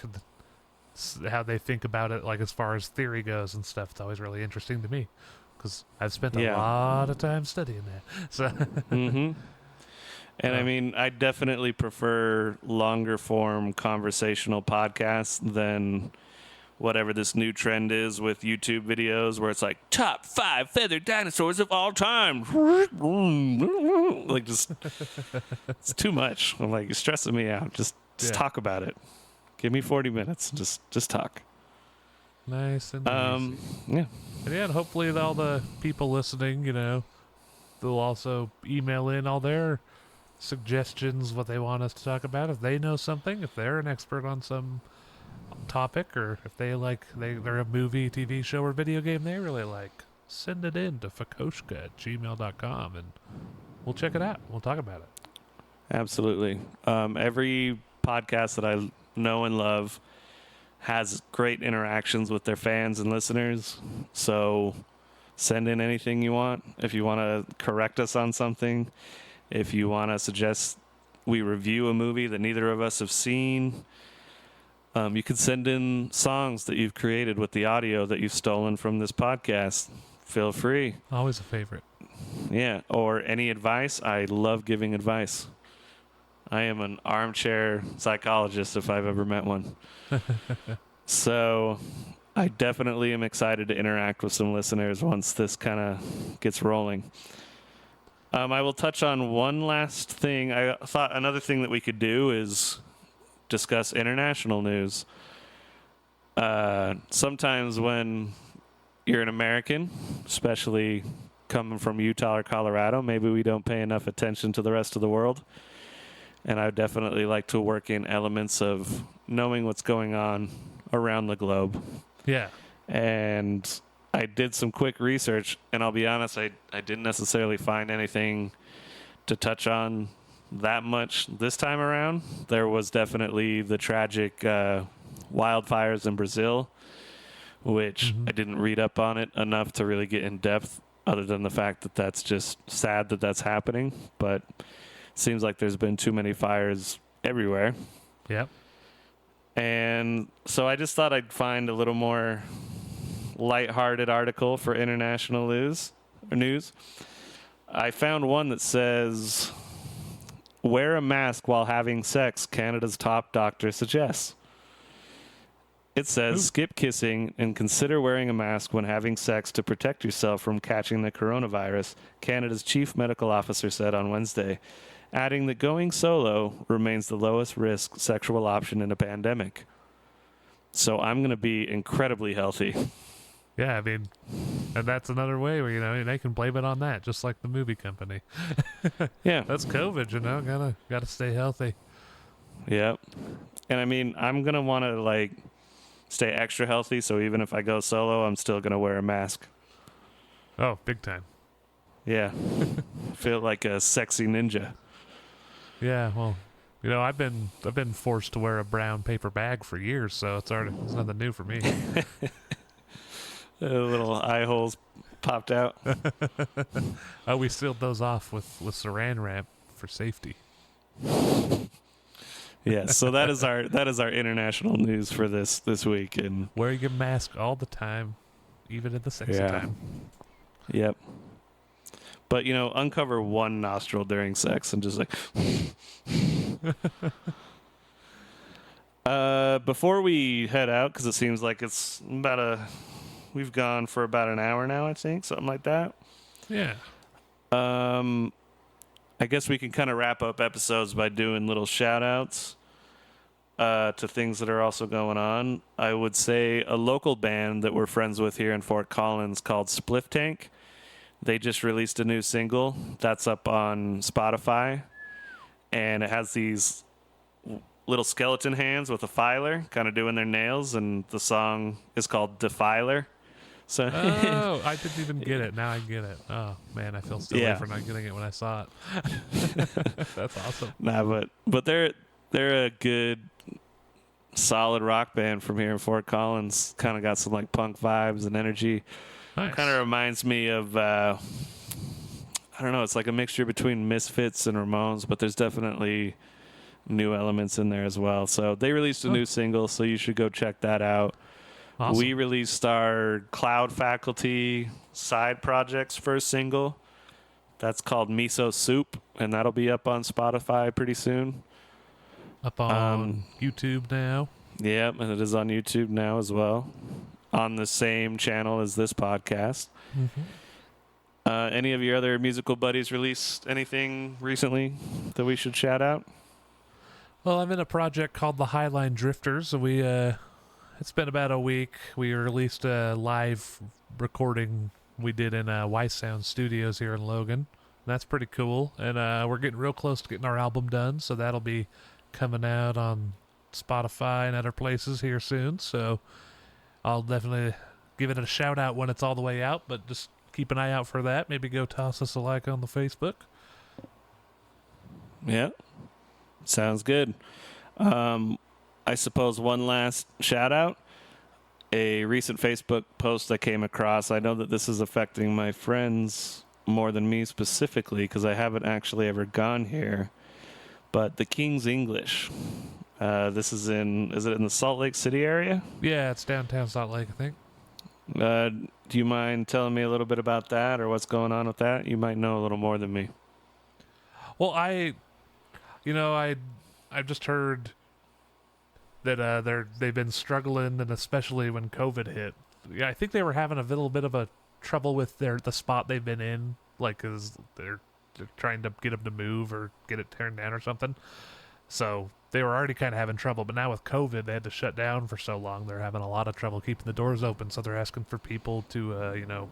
how they think about it, like as far as theory goes and stuff, it's always really interesting to me because I've spent a lot of time studying that. So, mm-hmm. And I mean, I definitely prefer longer form conversational podcasts than whatever this new trend is with YouTube videos where it's like top 5 feathered dinosaurs of all time. Like, just, it's too much. I'm like, you're stressing me out. Just talk about it. Give me 40 minutes. Just talk. Nice and easy. Yeah. And yeah, and hopefully all the people listening, you know, they'll also email in all their suggestions, what they want us to talk about. If they know something, if they're an expert on some topic, or if they're a movie, TV show, or video game they really like, send it in to fakoshka@gmail.com and we'll check it out. We'll talk about it. Absolutely. Every podcast that I know and love has great interactions with their fans and listeners. So send in anything you want. If you want to correct us on something, if you want to suggest we review a movie that neither of us have seen, you can send in songs that you've created with the audio that you've stolen from this podcast. Feel free. Always a favorite. Yeah. Or any advice. I love giving advice. I am an armchair psychologist if I've ever met one. So I definitely am excited to interact with some listeners once this kind of gets rolling. I will touch on one last thing. I thought another thing that we could do is discuss international news. Sometimes when you're an American, especially coming from Utah or Colorado, maybe we don't pay enough attention to the rest of the world. And I would definitely like to work in elements of knowing what's going on around the globe. Yeah. And I did some quick research, and I'll be honest, I didn't necessarily find anything to touch on that much this time around. There was definitely the tragic wildfires in Brazil, which Mm-hmm. I didn't read up on it enough to really get in depth, other than the fact that that's just sad that that's happening. But it seems like there's been too many fires everywhere. Yep. And so I just thought I'd find a little more lighthearted article for international news. I found one that says, "Wear a mask while having sex, Canada's top doctor suggests." It says, Ooh. "Skip kissing and consider wearing a mask when having sex to protect yourself from catching the coronavirus," Canada's chief medical officer said on Wednesday, adding that going solo remains the lowest risk sexual option in a pandemic. So I'm going to be incredibly healthy. Yeah, I mean, and that's another way where, you know, they can blame it on that, just like the movie company. Yeah. That's COVID, you know, gotta stay healthy. Yep. And I mean, I'm going to want to like stay extra healthy. So even if I go solo, I'm still going to wear a mask. Oh, big time. Yeah. Feel like a sexy ninja. Yeah, well, you know, I've been forced to wear a brown paper bag for years, so it's nothing new for me. Little eye holes popped out. Oh, we sealed those off with saran wrap for safety. Yeah, so that is our international news for this week. And Wear your mask all the time, even in the sexy Yeah. time. yep. But you know, uncover one nostril during sex and just like before we head out, because it seems like it's we've gone for about an hour now, I think, something like that. Yeah. I guess we can kind of wrap up episodes by doing little shout outs to things that are also going on. I would say a local band that we're friends with here in Fort Collins called Spliff Tank. They just released a new single that's up on Spotify, and it has these little skeleton hands with a filer kind of doing their nails, and the song is called Defiler. So Oh, I didn't even get it. Now I get it. Oh man, I feel silly Yeah. for not getting it when I saw it. That's awesome. Nah, but they're a good, solid rock band from here in Fort Collins. Kind of got some like punk vibes and energy. Nice. Kind of reminds me of I don't know. It's like a mixture between Misfits and Ramones, but there's definitely new elements in there as well. So they released a new single, so you should go check that out. Awesome. We released our Cloud Faculty side project's first single. That's called Miso Soup, and that'll be up on Spotify pretty soon. Up on YouTube now. Yep, and it is on YouTube now as well, on the same channel as this podcast. Mm-hmm. Any of your other musical buddies released anything recently that we should shout out? Well, I'm in a project called the Highline Drifters. We it's been about a week. We released a live recording we did in Y Sound Studios here in Logan. That's pretty cool, and we're getting real close to getting our album done, so that'll be coming out on Spotify and other places here soon. So I'll definitely give it a shout out when it's all the way out, but just keep an eye out for that. Maybe go toss us a like on the Facebook. Yeah, sounds good. I suppose one last shout out. A recent Facebook post I came across. I know that this is affecting my friends more than me specifically because I haven't actually ever gone here. But the King's English. This is is it in the Salt Lake City area? Yeah, it's downtown Salt Lake, I think. Do you mind telling me a little bit about that or what's going on with that? You might know a little more than me. Well, I've just heard that they've been struggling, and especially when COVID hit. Yeah, I think they were having a little bit of a trouble with the spot they've been in, like, 'cause they're trying to get them to move or get it turned down or something. So they were already kind of having trouble, but now with COVID, they had to shut down for so long. They're having a lot of trouble keeping the doors open, so they're asking for people to,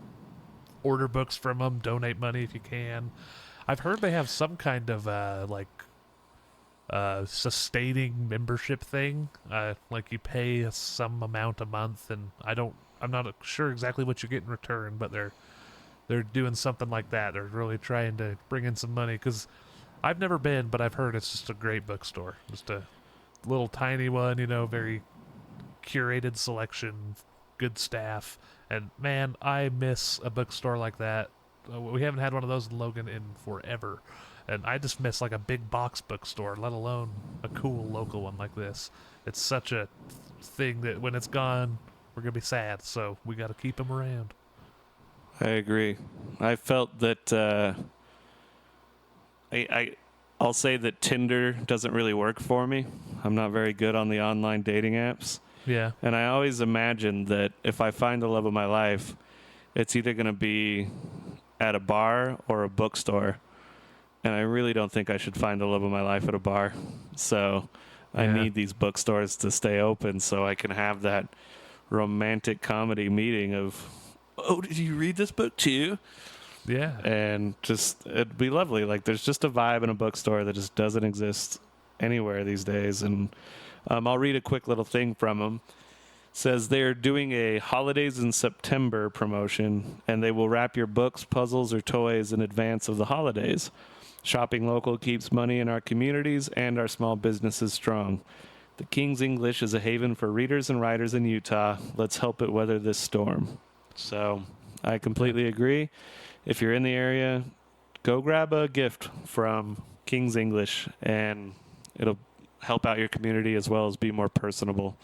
order books from them, donate money if you can. I've heard they have some kind of, sustaining membership thing. Like you pay some amount a month, and I'm not sure exactly what you get in return, but they're doing something like that. They're really trying to bring in some money, because I've never been, but I've heard it's just a great bookstore. Just a little tiny one, very curated selection, good staff, and man, I miss a bookstore like that. We haven't had one of those in Logan in forever, and I just miss like a big box bookstore, let alone a cool local one like this. It's such a thing that when it's gone, we're gonna be sad. So we got to keep them around. I agree. I felt that I'll say that Tinder doesn't really work for me. I'm not very good on the online dating apps. Yeah. And I always imagined that if I find the love of my life, it's either going to be at a bar or a bookstore. And I really don't think I should find the love of my life at a bar. So I need these bookstores to stay open so I can have that romantic comedy meeting of, oh, did you read this book too? Yeah. And just, it'd be lovely. Like, there's just a vibe in a bookstore that just doesn't exist anywhere these days. And I'll read a quick little thing from them. It says they're doing a Holidays in September promotion, and they will wrap your books, puzzles, or toys in advance of the holidays. Shopping local keeps money in our communities and our small businesses strong. The King's English is a haven for readers and writers in Utah. Let's help it weather this storm. So I completely agree. If you're in the area, go grab a gift from King's English, and it'll help out your community as well as be more personable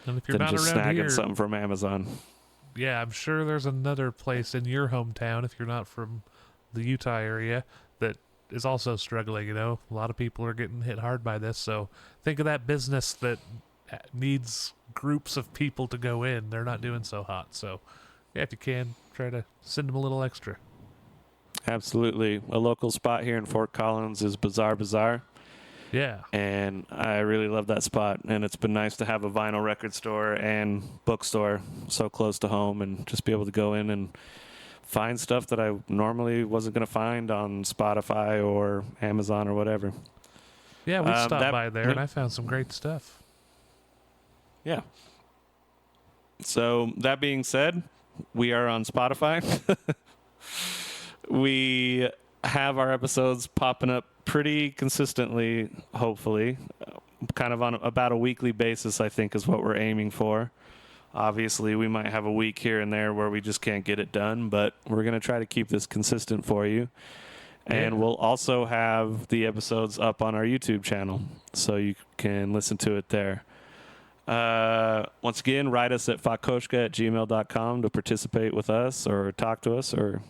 And if you're than not just around snagging here, something from Amazon. yeah, I'm sure there's another place in your hometown, if you're not from the Utah area, that is also struggling. You know, a lot of people are getting hit hard by this. So think of that business that needs groups of people to go in. They're not doing so hot. So yeah, if you can, try to send them a little extra. Absolutely. A local spot here in Fort Collins is Bazaar. Yeah. And I really love that spot. And it's been nice to have a vinyl record store and bookstore so close to home and just be able to go in and find stuff that I normally wasn't going to find on Spotify or Amazon or whatever. Yeah, we stopped by there and I found some great stuff. Yeah. So that being said, we are on Spotify. We have our episodes popping up pretty consistently, hopefully. Kind of on about a weekly basis, I think, is what we're aiming for. Obviously, we might have a week here and there where we just can't get it done, but we're going to try to keep this consistent for you. And we'll also have the episodes up on our YouTube channel, so you can listen to it there. Once again, write us at fakoshka@gmail.com to participate with us or talk to us or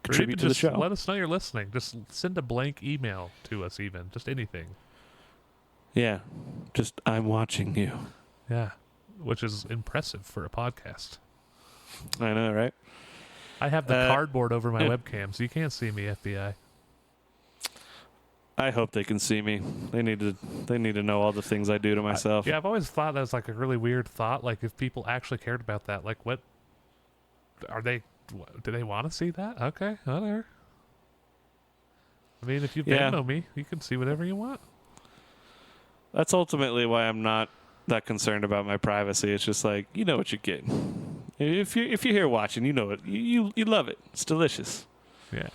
contribute to the show. Let us know you're listening. Just send a blank email to us even. Just anything. Yeah. Just, I'm watching you. Yeah. Which is impressive for a podcast. I know, right? I have the cardboard over my webcam, so you can't see me, FBI. I hope they can see me. They need to know all the things I do to myself. I've always thought that was like a really weird thought. Like, if people actually cared about that, like, what are they? Do they want to see that? Okay, whatever. I mean, if you Venmo me, you can see whatever you want. That's ultimately why I'm not that concerned about my privacy. It's just like, you know what you're getting. If you're here watching, you know it. You love it. It's delicious. Yeah.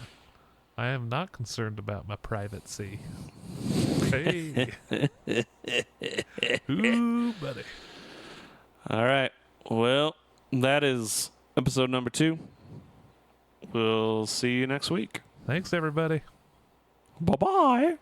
I am not concerned about my privacy. Hey. Ooh, buddy. All right. Well, that is episode number 2. We'll see you next week. Thanks, everybody. Bye-bye.